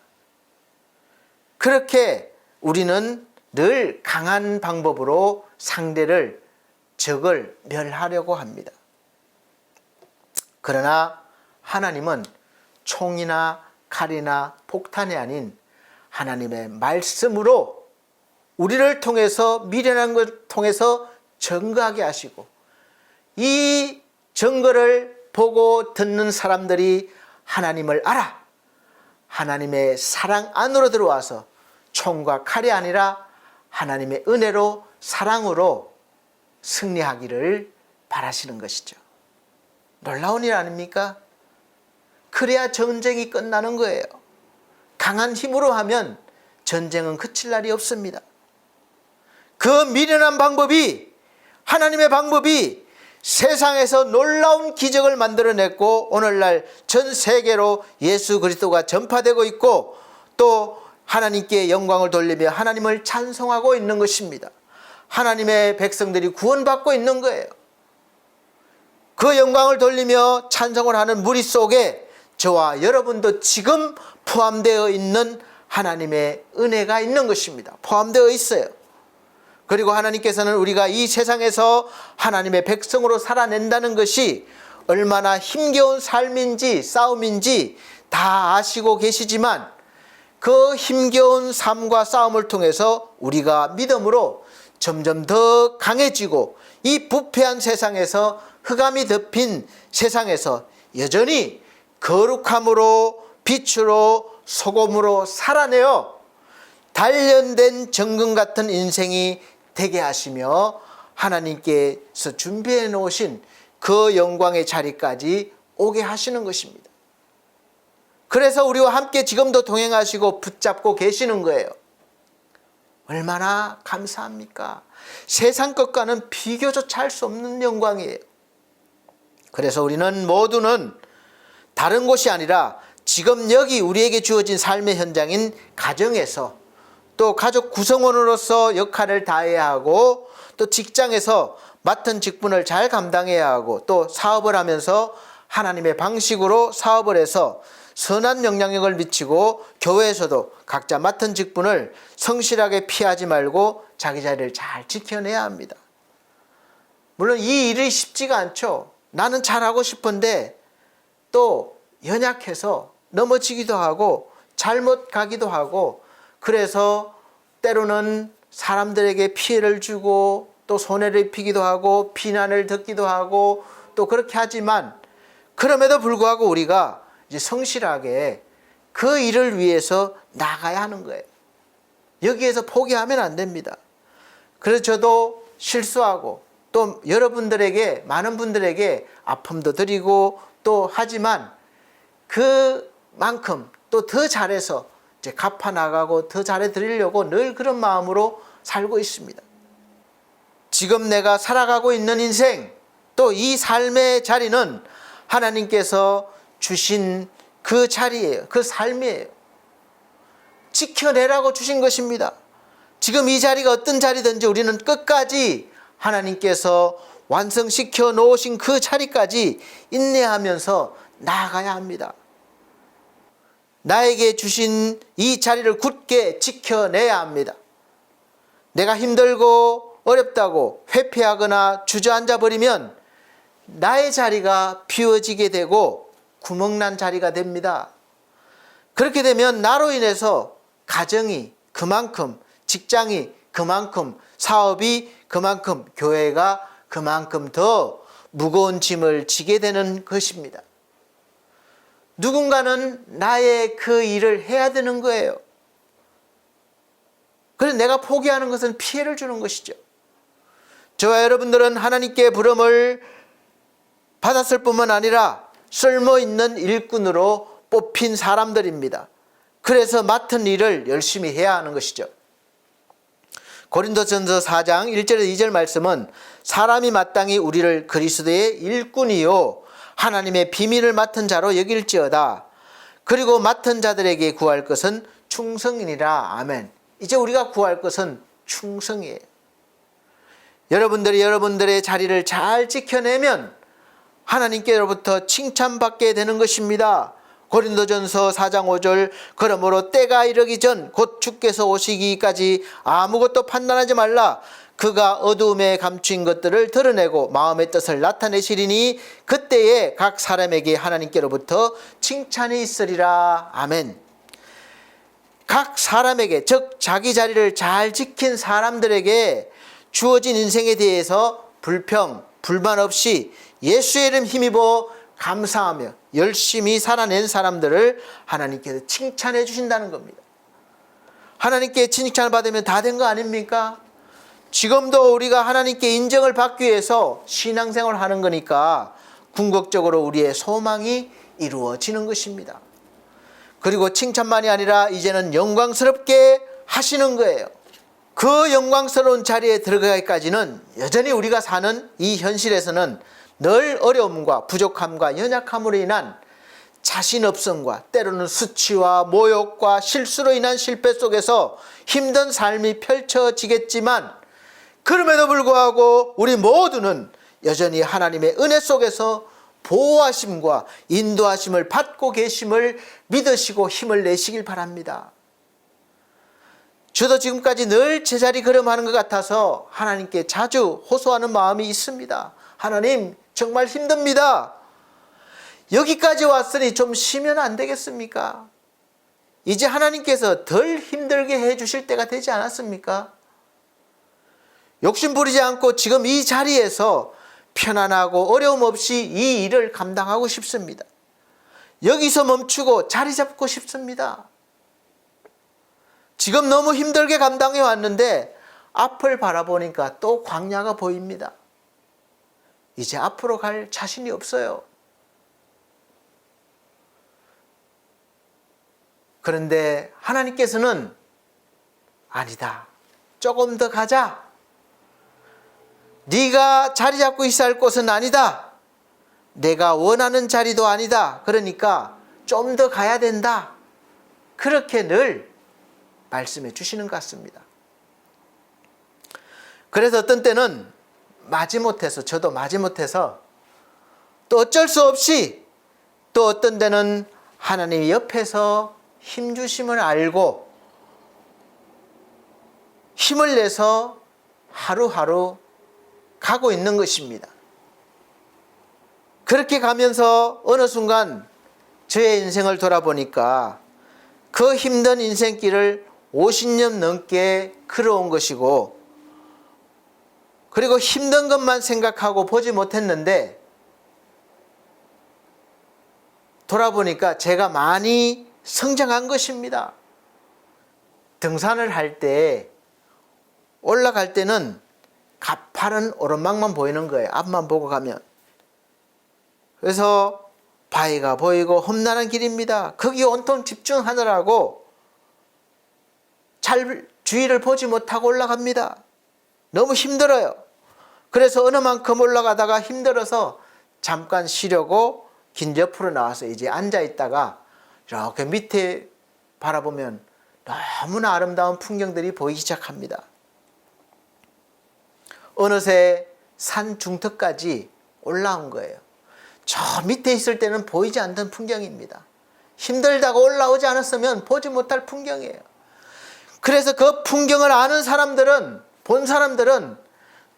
그렇게 우리는 늘 강한 방법으로 상대를, 적을 멸하려고 합니다. 그러나 하나님은 총이나 칼이나 폭탄이 아닌 하나님의 말씀으로 우리를 통해서, 미련한 것을 통해서 증거하게 하시고, 이 증거를 보고 듣는 사람들이 하나님을 알아, 하나님의 사랑 안으로 들어와서 총과 칼이 아니라 하나님의 은혜로, 사랑으로 승리하기를 바라시는 것이죠. 놀라운 일 아닙니까? 그래야 전쟁이 끝나는 거예요. 강한 힘으로 하면 전쟁은 그칠 날이 없습니다. 그 미련한 방법이, 하나님의 방법이 세상에서 놀라운 기적을 만들어냈고, 오늘날 전 세계로 예수 그리스도가 전파되고 있고, 또 하나님께 영광을 돌리며 하나님을 찬송하고 있는 것입니다. 하나님의 백성들이 구원받고 있는 거예요. 그 영광을 돌리며 찬송을 하는 무리 속에 저와 여러분도 지금 포함되어 있는 하나님의 은혜가 있는 것입니다. 포함되어 있어요. 그리고 하나님께서는 우리가 이 세상에서 하나님의 백성으로 살아낸다는 것이 얼마나 힘겨운 삶인지, 싸움인지 다 아시고 계시지만, 그 힘겨운 삶과 싸움을 통해서 우리가 믿음으로 점점 더 강해지고, 이 부패한 세상에서, 흑암이 덮인 세상에서 여전히 거룩함으로, 빛으로, 소금으로 살아내어 단련된 정금 같은 인생이 되게 하시며 하나님께서 준비해 놓으신 그 영광의 자리까지 오게 하시는 것입니다. 그래서 우리와 함께 지금도 동행하시고 붙잡고 계시는 거예요. 얼마나 감사합니까? 세상 것과는 비교조차 할 수 없는 영광이에요. 그래서 우리는 모두는 다른 곳이 아니라 지금 여기 우리에게 주어진 삶의 현장인 가정에서, 또 가족 구성원으로서 역할을 다해야 하고, 또 직장에서 맡은 직분을 잘 감당해야 하고, 또 사업을 하면서 하나님의 방식으로 사업을 해서 선한 영향력을 미치고, 교회에서도 각자 맡은 직분을 성실하게 피하지 말고 자기 자리를 잘 지켜내야 합니다. 물론 이 일이 쉽지가 않죠. 나는 잘하고 싶은데 또 연약해서 넘어지기도 하고 잘못 가기도 하고, 그래서 때로는 사람들에게 피해를 주고 또 손해를 입히기도 하고 비난을 듣기도 하고 또 그렇게 하지만, 그럼에도 불구하고 우리가 이제 성실하게 그 일을 위해서 나가야 하는 거예요. 여기에서 포기하면 안 됩니다. 그래서 저도 실수하고 또 여러분들에게, 많은 분들에게 아픔도 드리고 또 하지만 그만큼 또 더 잘해서 이제 갚아 나가고 더 잘해 드리려고 늘 그런 마음으로 살고 있습니다. 지금 내가 살아가고 있는 인생, 또 이 삶의 자리는 하나님께서 주신 그 자리예요. 그 삶이에요. 지켜내라고 주신 것입니다. 지금 이 자리가 어떤 자리든지 우리는 끝까지 하나님께서 완성시켜 놓으신 그 자리까지 인내하면서 나아가야 합니다. 나에게 주신 이 자리를 굳게 지켜내야 합니다. 내가 힘들고 어렵다고 회피하거나 주저앉아 버리면 나의 자리가 비워지게 되고 구멍난 자리가 됩니다. 그렇게 되면 나로 인해서 가정이 그만큼, 직장이 그만큼, 사업이 그만큼, 교회가 그만큼 더 무거운 짐을 지게 되는 것입니다. 누군가는 나의 그 일을 해야 되는 거예요. 그래서 내가 포기하는 것은 피해를 주는 것이죠. 저와 여러분들은 하나님께 부름을 받았을 뿐만 아니라 쓸모있는 일꾼으로 뽑힌 사람들입니다. 그래서 맡은 일을 열심히 해야 하는 것이죠. 고린도전서 4장 1절에서 2절 말씀은 사람이 마땅히 우리를 그리스도의 일꾼이요 하나님의 비밀을 맡은 자로 여길지어다. 그리고 맡은 자들에게 구할 것은 충성이니라. 아멘. 이제 우리가 구할 것은 충성이에요. 여러분들이 여러분들의 자리를 잘 지켜내면 하나님께로부터 칭찬받게 되는 것입니다. 고린도전서 4장 5절 그러므로 때가 이르기 전 곧 주께서 오시기까지 아무것도 판단하지 말라. 그가 어두움에 감춘 것들을 드러내고 마음의 뜻을 나타내시리니 그때에 각 사람에게 하나님께로부터 칭찬이 있으리라. 아멘. 각 사람에게, 즉 자기 자리를 잘 지킨 사람들에게 주어진 인생에 대해서 불평, 불만 없이 예수의 이름 힘입어 감사하며 열심히 살아낸 사람들을 하나님께서 칭찬해 주신다는 겁니다. 하나님께 칭찬을 받으면 다 된 거 아닙니까? 지금도 우리가 하나님께 인정을 받기 위해서 신앙생활을 하는 거니까 궁극적으로 우리의 소망이 이루어지는 것입니다. 그리고 칭찬만이 아니라 이제는 영광스럽게 하시는 거예요. 그 영광스러운 자리에 들어가기까지는 여전히 우리가 사는 이 현실에서는 늘 어려움과 부족함과 연약함으로 인한 자신없음과 때로는 수치와 모욕과 실수로 인한 실패 속에서 힘든 삶이 펼쳐지겠지만, 그럼에도 불구하고 우리 모두는 여전히 하나님의 은혜 속에서 보호하심과 인도하심을 받고 계심을 믿으시고 힘을 내시길 바랍니다. 저도 지금까지 늘 제자리 걸음하는 것 같아서 하나님께 자주 호소하는 마음이 있습니다. 하나님, 정말 힘듭니다. 여기까지 왔으니 좀 쉬면 안 되겠습니까? 이제 하나님께서 덜 힘들게 해주실 때가 되지 않았습니까? 욕심 부리지 않고 지금 이 자리에서 편안하고 어려움 없이 이 일을 감당하고 싶습니다. 여기서 멈추고 자리 잡고 싶습니다. 지금 너무 힘들게 감당해 왔는데 앞을 바라보니까 또 광야가 보입니다. 이제 앞으로 갈 자신이 없어요. 그런데 하나님께서는 아니다. 조금 더 가자. 네가 자리 잡고 있어야 할 곳은 아니다. 내가 원하는 자리도 아니다. 그러니까 좀 더 가야 된다. 그렇게 늘 말씀해 주시는 것 같습니다. 그래서 어떤 때는 마지못해서, 저도 마지못해서 또 어쩔 수 없이, 또 어떤 때는 하나님이 옆에서 힘주심을 알고 힘을 내서 하루하루 가고 있는 것입니다. 그렇게 가면서 어느 순간 저의 인생을 돌아보니까 그 힘든 인생길을 50년 넘게 걸어온 것이고, 그리고 힘든 것만 생각하고 보지 못했는데 돌아보니까 제가 많이 성장한 것입니다. 등산을 할 때 올라갈 때는 가파른 오르막만 보이는 거예요. 앞만 보고 가면. 그래서 바위가 보이고 험난한 길입니다. 거기에 온통 집중하느라고 잘 주위를 보지 못하고 올라갑니다. 너무 힘들어요. 그래서 어느 만큼 올라가다가 힘들어서 잠깐 쉬려고 긴 옆으로 나와서 이제 앉아 있다가 이렇게 밑에 바라보면 너무나 아름다운 풍경들이 보이기 시작합니다. 어느새 산 중턱까지 올라온 거예요. 저 밑에 있을 때는 보이지 않던 풍경입니다. 힘들다고 올라오지 않았으면 보지 못할 풍경이에요. 그래서 그 풍경을 아는 사람들은, 본 사람들은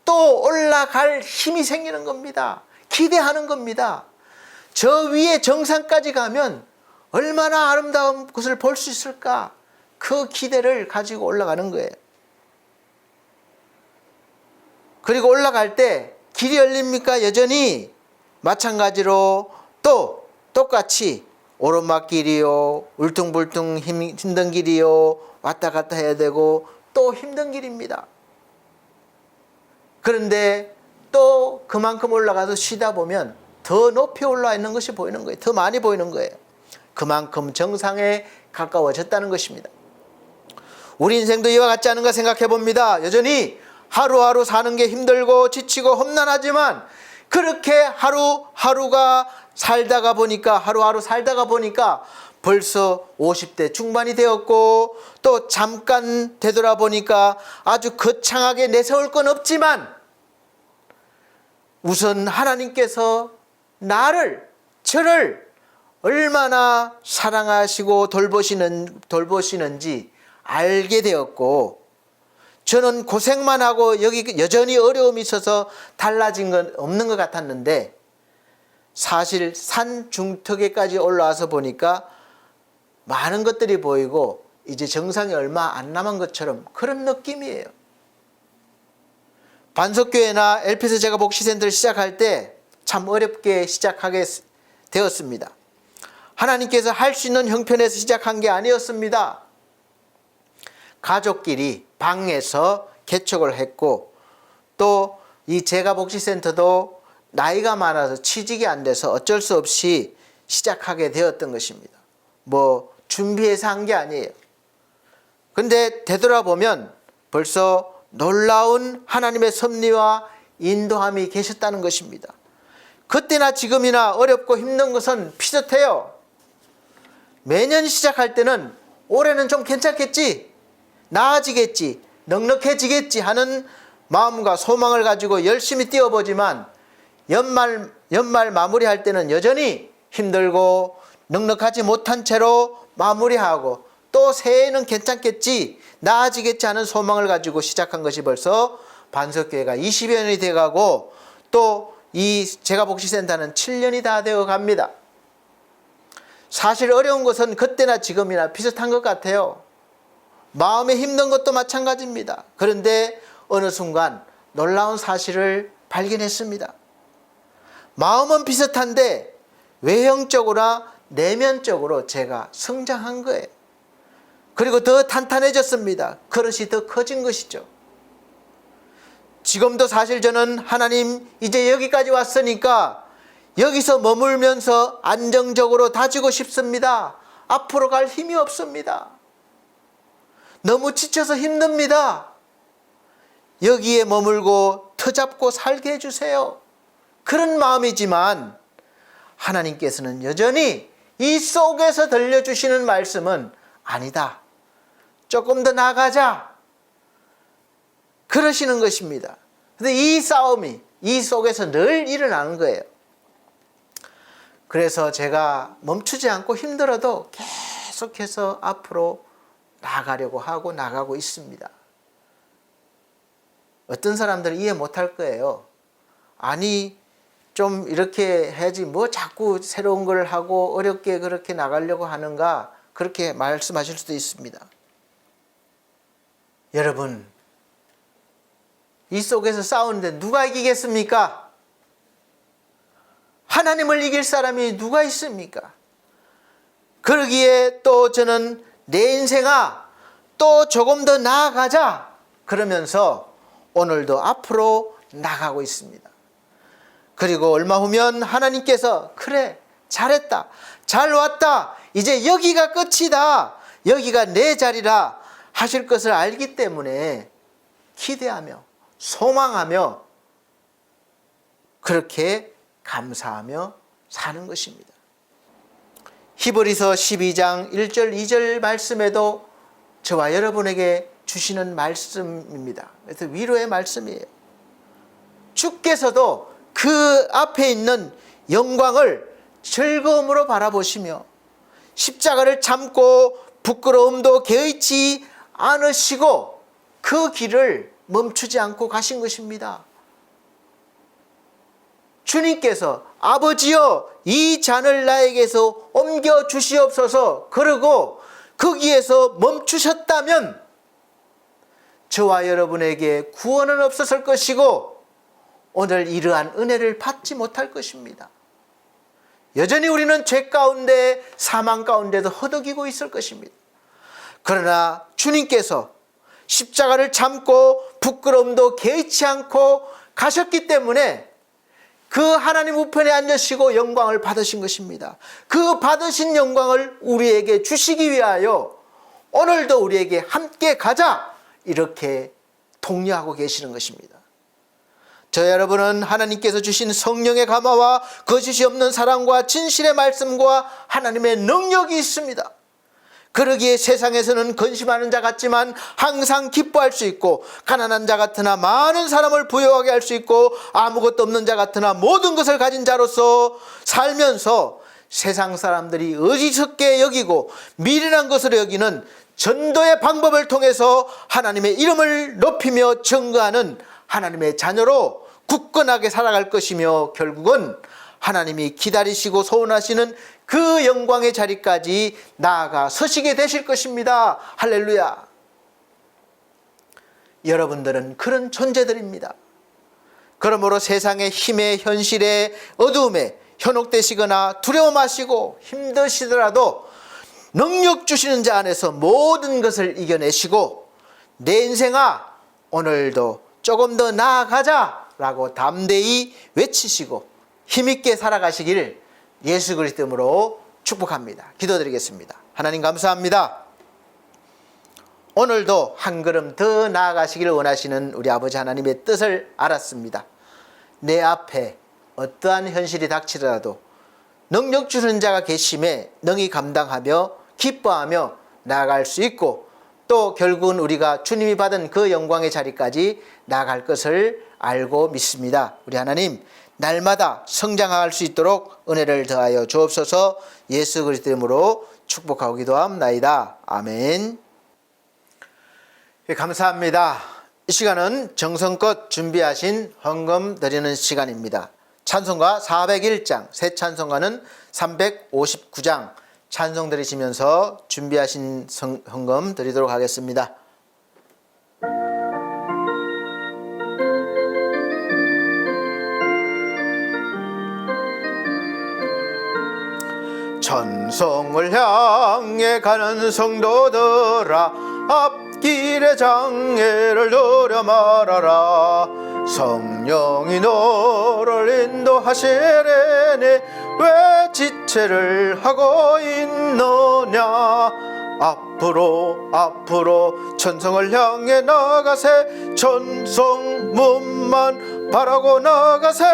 또 올라갈 힘이 생기는 겁니다. 기대하는 겁니다. 저 위에 정상까지 가면 얼마나 아름다운 것을 볼 수 있을까? 그 기대를 가지고 올라가는 거예요. 그리고 올라갈 때 길이 열립니까? 여전히 마찬가지로 또 똑같이 오르막길이요, 울퉁불퉁 힘든 길이요, 왔다 갔다 해야 되고 또 힘든 길입니다. 그런데 또 그만큼 올라가서 쉬다 보면 더 높이 올라와 있는 것이 보이는 거예요. 더 많이 보이는 거예요. 그만큼 정상에 가까워졌다는 것입니다. 우리 인생도 이와 같지 않은가 생각해 봅니다. 여전히 하루하루 사는 게 힘들고 지치고 험난하지만 그렇게 하루하루가 살다가 보니까 벌써 50대 중반이 되었고, 또 잠깐 되돌아보니까 아주 거창하게 내세울 건 없지만 우선 하나님께서 저를 얼마나 사랑하시고 돌보시는지 알게 되었고, 저는 고생만 하고 여기 여전히 어려움이 있어서 달라진 건 없는 것 같았는데 사실 산 중턱에까지 올라와서 보니까 많은 것들이 보이고 이제 정상이 얼마 안 남은 것처럼 그런 느낌이에요. 반석교회나 LPS 제가 복지센터를 시작할 때 참 어렵게 시작하게 되었습니다. 하나님께서 할 수 있는 형편에서 시작한 게 아니었습니다. 가족끼리 방에서 개척을 했고, 또 이 제가복지센터도 나이가 많아서 취직이 안 돼서 어쩔 수 없이 시작하게 되었던 것입니다. 뭐 준비해서 한 게 아니에요. 근데 되돌아보면 벌써 놀라운 하나님의 섭리와 인도함이 계셨다는 것입니다. 그때나 지금이나 어렵고 힘든 것은 비슷해요. 매년 시작할 때는 올해는 좀 괜찮겠지, 나아지겠지, 넉넉해지겠지 하는 마음과 소망을 가지고 열심히 뛰어보지만 연말 마무리할 때는 여전히 힘들고 넉넉하지 못한 채로 마무리하고, 또 새해에는 괜찮겠지, 나아지겠지 하는 소망을 가지고 시작한 것이 벌써 반석교회가 20여 년이 돼가고, 또 이 제가복지센터는 7년이 다 되어 갑니다. 사실 어려운 것은 그때나 지금이나 비슷한 것 같아요. 마음에 힘든 것도 마찬가지입니다. 그런데 어느 순간 놀라운 사실을 발견했습니다. 마음은 비슷한데 외형적으로나 내면적으로 제가 성장한 거예요. 그리고 더 탄탄해졌습니다. 그릇이 더 커진 것이죠. 지금도 사실 저는 하나님 이제 여기까지 왔으니까 여기서 머물면서 안정적으로 다지고 싶습니다. 앞으로 갈 힘이 없습니다. 너무 지쳐서 힘듭니다. 여기에 머물고 터잡고 살게 해주세요. 그런 마음이지만 하나님께서는 여전히 이 속에서 들려주시는 말씀은 아니다, 조금 더 나가자, 그러시는 것입니다. 근데 이 싸움이 이 속에서 늘 일어나는 거예요. 그래서 제가 멈추지 않고 힘들어도 계속해서 앞으로 나가려고 하고 나가고 있습니다. 어떤 사람들은 이해 못할 거예요. 아니 좀 이렇게 해야지 뭐 자꾸 새로운 걸 하고 어렵게 그렇게 나가려고 하는가, 그렇게 말씀하실 수도 있습니다. 여러분, 이 속에서 싸우는데 누가 이기겠습니까? 하나님을 이길 사람이 누가 있습니까? 그러기에 또 저는 내 인생아 또 조금 더 나아가자 그러면서 오늘도 앞으로 나가고 있습니다. 그리고 얼마 후면 하나님께서 그래 잘했다, 잘 왔다, 이제 여기가 끝이다, 여기가 내 자리라 하실 것을 알기 때문에 기대하며 소망하며 그렇게 감사하며 사는 것입니다. 히브리서 12장 1절 2절 말씀에도 저와 여러분에게 주시는 말씀입니다. 그래서 위로의 말씀이에요. 주께서도 그 앞에 있는 영광을 즐거움으로 바라보시며 십자가를 참고 부끄러움도 개의치 않으시고 그 길을 멈추지 않고 가신 것입니다. 주님께서 아버지여 이 잔을 나에게서 옮겨 주시옵소서 그러고 거기에서 멈추셨다면 저와 여러분에게 구원은 없었을 것이고 오늘 이러한 은혜를 받지 못할 것입니다. 여전히 우리는 죄 가운데 사망 가운데도 허덕이고 있을 것입니다. 그러나 주님께서 십자가를 참고 부끄러움도 개의치 않고 가셨기 때문에 그 하나님 우편에 앉으시고 영광을 받으신 것입니다. 그 받으신 영광을 우리에게 주시기 위하여 오늘도 우리에게 함께 가자 이렇게 독려하고 계시는 것입니다. 저 여러분은 하나님께서 주신 성령의 감화와 거짓이 없는 사랑과 진실의 말씀과 하나님의 능력이 있습니다. 그러기에 세상에서는 근심하는 자 같지만 항상 기뻐할 수 있고, 가난한 자 같으나 많은 사람을 부유하게 할 수 있고, 아무것도 없는 자 같으나 모든 것을 가진 자로서 살면서 세상 사람들이 어리석게 여기고 미련한 것으로 여기는 전도의 방법을 통해서 하나님의 이름을 높이며 증거하는 하나님의 자녀로 굳건하게 살아갈 것이며, 결국은 하나님이 기다리시고 소원하시는 그 영광의 자리까지 나아가 서시게 되실 것입니다. 할렐루야. 여러분들은 그런 존재들입니다. 그러므로 세상의 힘의 현실의 어두움에 현혹되시거나 두려워하시고 힘드시더라도 능력 주시는 자 안에서 모든 것을 이겨내시고 내 인생아 오늘도 조금 더 나아가자 라고 담대히 외치시고 힘있게 살아가시길 예수 그리스도 이름으로 축복합니다. 기도드리겠습니다. 하나님 감사합니다. 오늘도 한 걸음 더 나아가시기를 원하시는 우리 아버지 하나님의 뜻을 알았습니다. 내 앞에 어떠한 현실이 닥치더라도 능력 주는 자가 계심에 능히 감당하며 기뻐하며 나아갈 수 있고, 또 결국은 우리가 주님이 받은 그 영광의 자리까지 나아갈 것을 알고 믿습니다. 우리 하나님 날마다 성장할 수 있도록 은혜를 더하여 주옵소서. 예수 그리스도 이름으로 축복하고 기도합나이다. 아멘. 감사합니다. 이 시간은 정성껏 준비하신 헌금 드리는 시간입니다. 찬송가 401장, 새 찬송가는 359장 찬송 드리시면서 준비하신 헌금 드리도록 하겠습니다. 천성을 향해 가는 성도들아, 앞길의 장애를 노려 말아라. 성령이 너를 인도하시려니 왜 지체를 하고 있느냐. 앞으로 천성을 향해 나가세. 천성 문만 바라고 나가세.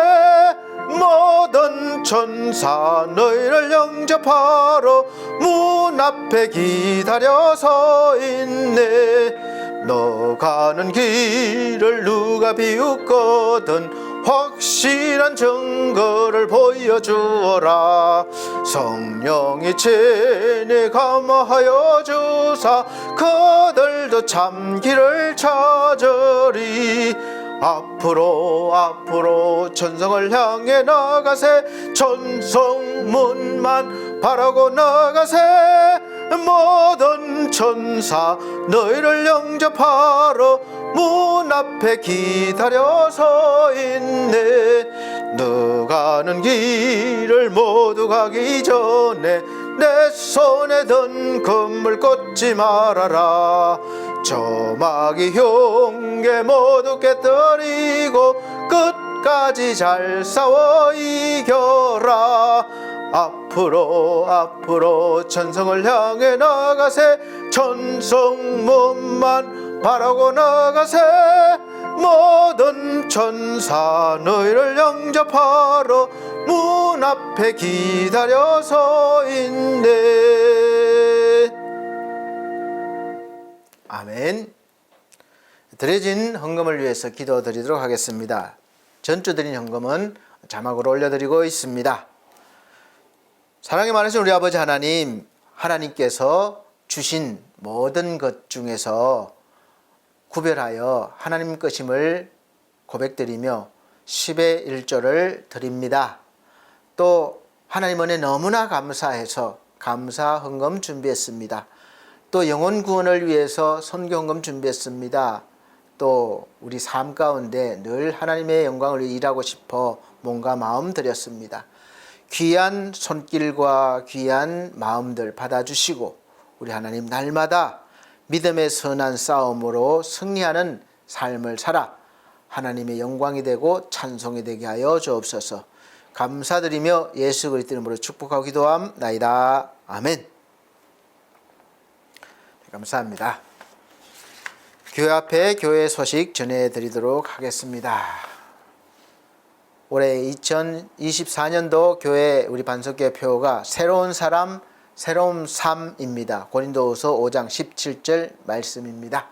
모든 천사 너희를 영접하러 문 앞에 기다려서 있네. 너 가는 길을 누가 비웃거든 확실한 증거를 보여주어라. 성령이 죄에 감화하여 주사 그들도 참 길을 찾으리. 앞으로 천성을 향해 나가세. 천성문만 바라고 나가세. 모든 천사 너희를 영접하러 문 앞에 기다려서 있네. 너 가는 길을 모두 가기 전에 내 손에 든 금을 꽂지 말아라. 저마귀 흉계 모두 깨뜨리고 끝까지 잘 싸워 이겨라. 앞으로 천성을 향해 나가세. 천성문만 바라고 나가세. 모든 천사 너희를 영접하러 문 앞에 기다려서 있네. 아멘. 드려진 헌금을 위해서 기도드리도록 하겠습니다. 전주 드린 헌금은 자막으로 올려드리고 있습니다. 사랑이 많으신 우리 아버지 하나님, 하나님께서 주신 모든 것 중에서 구별하여 하나님 것임을 고백드리며 10의 1조를 드립니다. 또 하나님 은혜 너무나 감사해서 감사 헌금 준비했습니다. 또 영혼 구원을 위해서 선교 헌금 준비했습니다. 또 우리 삶 가운데 늘 하나님의 영광을 위해 일하고 싶어 몸과 마음 드렸습니다. 귀한 손길과 귀한 마음들 받아주시고 우리 하나님 날마다 믿음의 선한 싸움으로 승리하는 삶을 살아 하나님의 영광이 되고 찬송이 되게 하여 주옵소서. 감사드리며 예수 그리스도 이름으로 축복하고 기도함나이다. 아멘. 감사합니다. 교회 앞에 교회 소식 전해드리도록 하겠습니다. 올해 2024년도 교회 우리 반석교회 표어가 새로운 사람 새로운 삶입니다. 고린도후서 5장 17절 말씀입니다.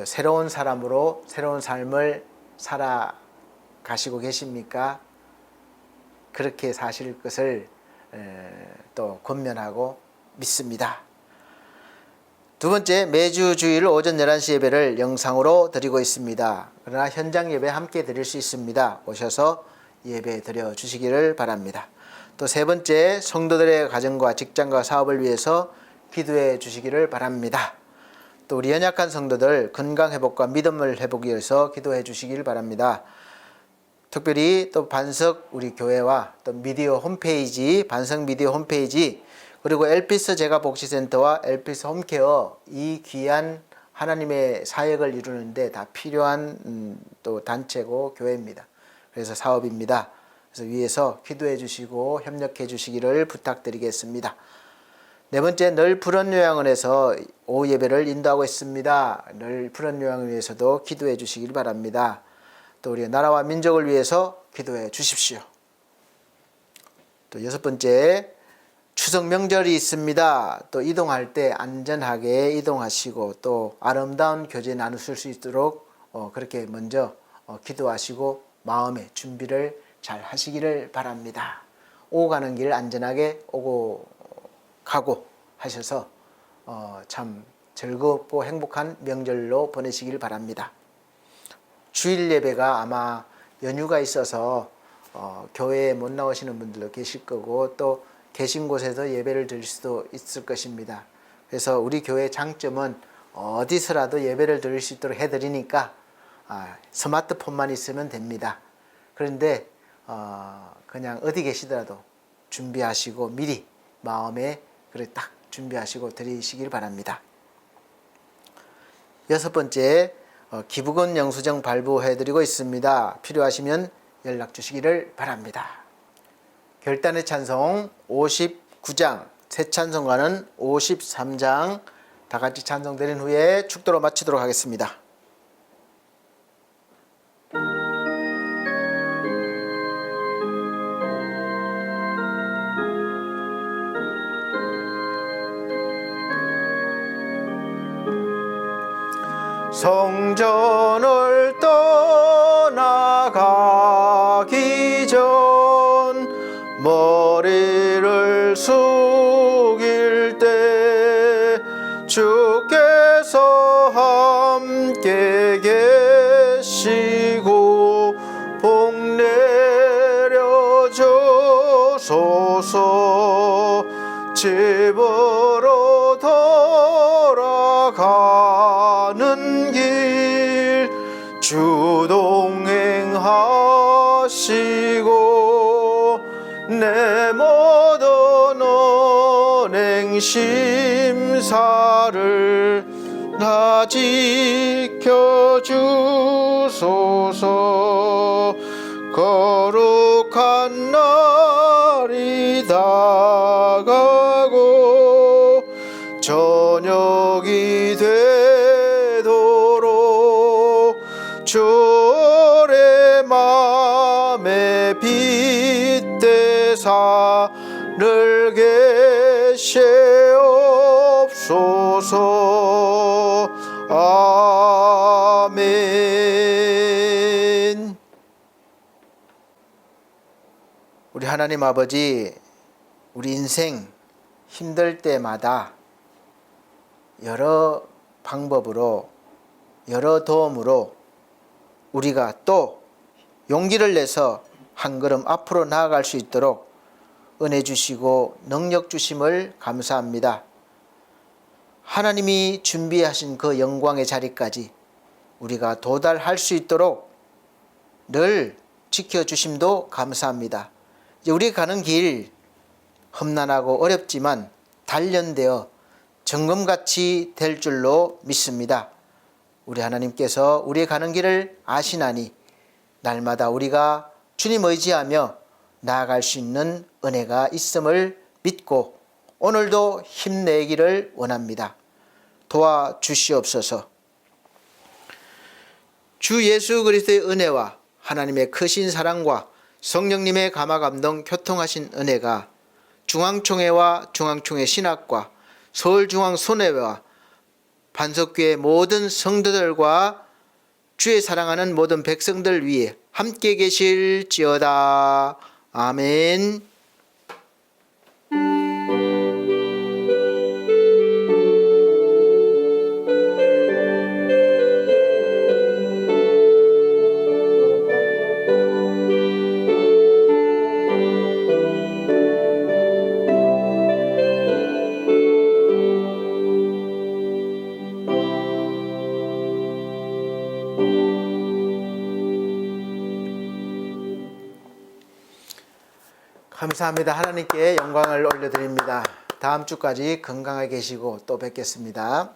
새로운 사람으로 새로운 삶을 살아가시고 계십니까? 그렇게 사실 것을 또 권면하고 믿습니다. 두 번째, 매주 주일 오전 11시 예배를 영상으로 드리고 있습니다. 그러나 현장 예배 함께 드릴 수 있습니다. 오셔서 예배 드려 주시기를 바랍니다. 또 세 번째, 성도들의 가정과 직장과 사업을 위해서 기도해 주시기를 바랍니다. 또 우리 연약한 성도들 건강 회복과 믿음을 회복하기 위해서 기도해 주시기를 바랍니다. 특별히 또 반석 우리 교회와 또 미디어 홈페이지, 반석 미디어 홈페이지, 그리고 엘피스 제가복지센터와 엘피스 홈케어, 이 귀한 하나님의 사역을 이루는데 다 필요한 또 단체고 교회입니다. 그래서 사업입니다. 그래서 위에서 기도해 주시고 협력해 주시기를 부탁드리겠습니다. 네 번째, 늘 푸른 요양원에서 오후 예배를 인도하고 있습니다. 늘 푸른 요양을 위해서도 기도해 주시길 바랍니다. 또 우리 나라와 민족을 위해서 기도해 주십시오. 또 여섯 번째, 추석 명절이 있습니다. 또 이동할 때 안전하게 이동하시고 또 아름다운 교제 나누실 수 있도록 그렇게 먼저 기도하시고 마음의 준비를 잘 하시기를 바랍니다. 오고 가는 길 안전하게 오고 가고 하셔서 참 즐겁고 행복한 명절로 보내시길 바랍니다. 주일 예배가 아마 연휴가 있어서 교회에 못 나오시는 분들도 계실 거고 또 계신 곳에서 예배를 드릴 수도 있을 것입니다. 그래서 우리 교회의 장점은 어디서라도 예배를 드릴 수 있도록 해드리니까 스마트폰만 있으면 됩니다. 그런데 그냥 어디 계시더라도 준비하시고 미리 마음에 그래 딱 준비하시고 드리시길 바랍니다. 여섯 번째, 기부금 영수증 발부해드리고 있습니다. 필요하시면 연락 주시기를 바랍니다. 결단의 찬송 59장, 새 찬송가는 53장 다 같이 찬송 드린 후에 축도로 마치도록 하겠습니다. 성전을 떠나가기 전 머리를 숙일 때 주께서 함께 계시 집으로 돌아가는 길 주 동행하시고 내 모든 언행 심사를 다 지켜주소서. 거룩한 날이 다가고 저녁이 되도록 주의 맘에 빗대사 늘 계시옵소서. 아멘. 우리 하나님 아버지, 우리 인생 힘들 때마다 여러 방법으로, 여러 도움으로 우리가 또 용기를 내서 한 걸음 앞으로 나아갈 수 있도록 은혜 주시고 능력 주심을 감사합니다. 하나님이 준비하신 그 영광의 자리까지 우리가 도달할 수 있도록 늘 지켜주심도 감사합니다. 이제 우리 가는 길 험난하고 어렵지만 단련되어 정금같이 될 줄로 믿습니다. 우리 하나님께서 우리의 가는 길을 아시나니 날마다 우리가 주님 의지하며 나아갈 수 있는 은혜가 있음을 믿고 오늘도 힘내기를 원합니다. 도와주시옵소서. 주 예수 그리스도의 은혜와 하나님의 크신 사랑과 성령님의 감화감동 교통하신 은혜가 중앙총회와 중앙총회 신학과 서울중앙손해회와 반석교회 모든 성도들과 주의 사랑하는 모든 백성들 위에 함께 계실지어다. 아멘. 감사합니다. 하나님께 영광을 올려드립니다. 다음 주까지 건강하게 계시고 또 뵙겠습니다.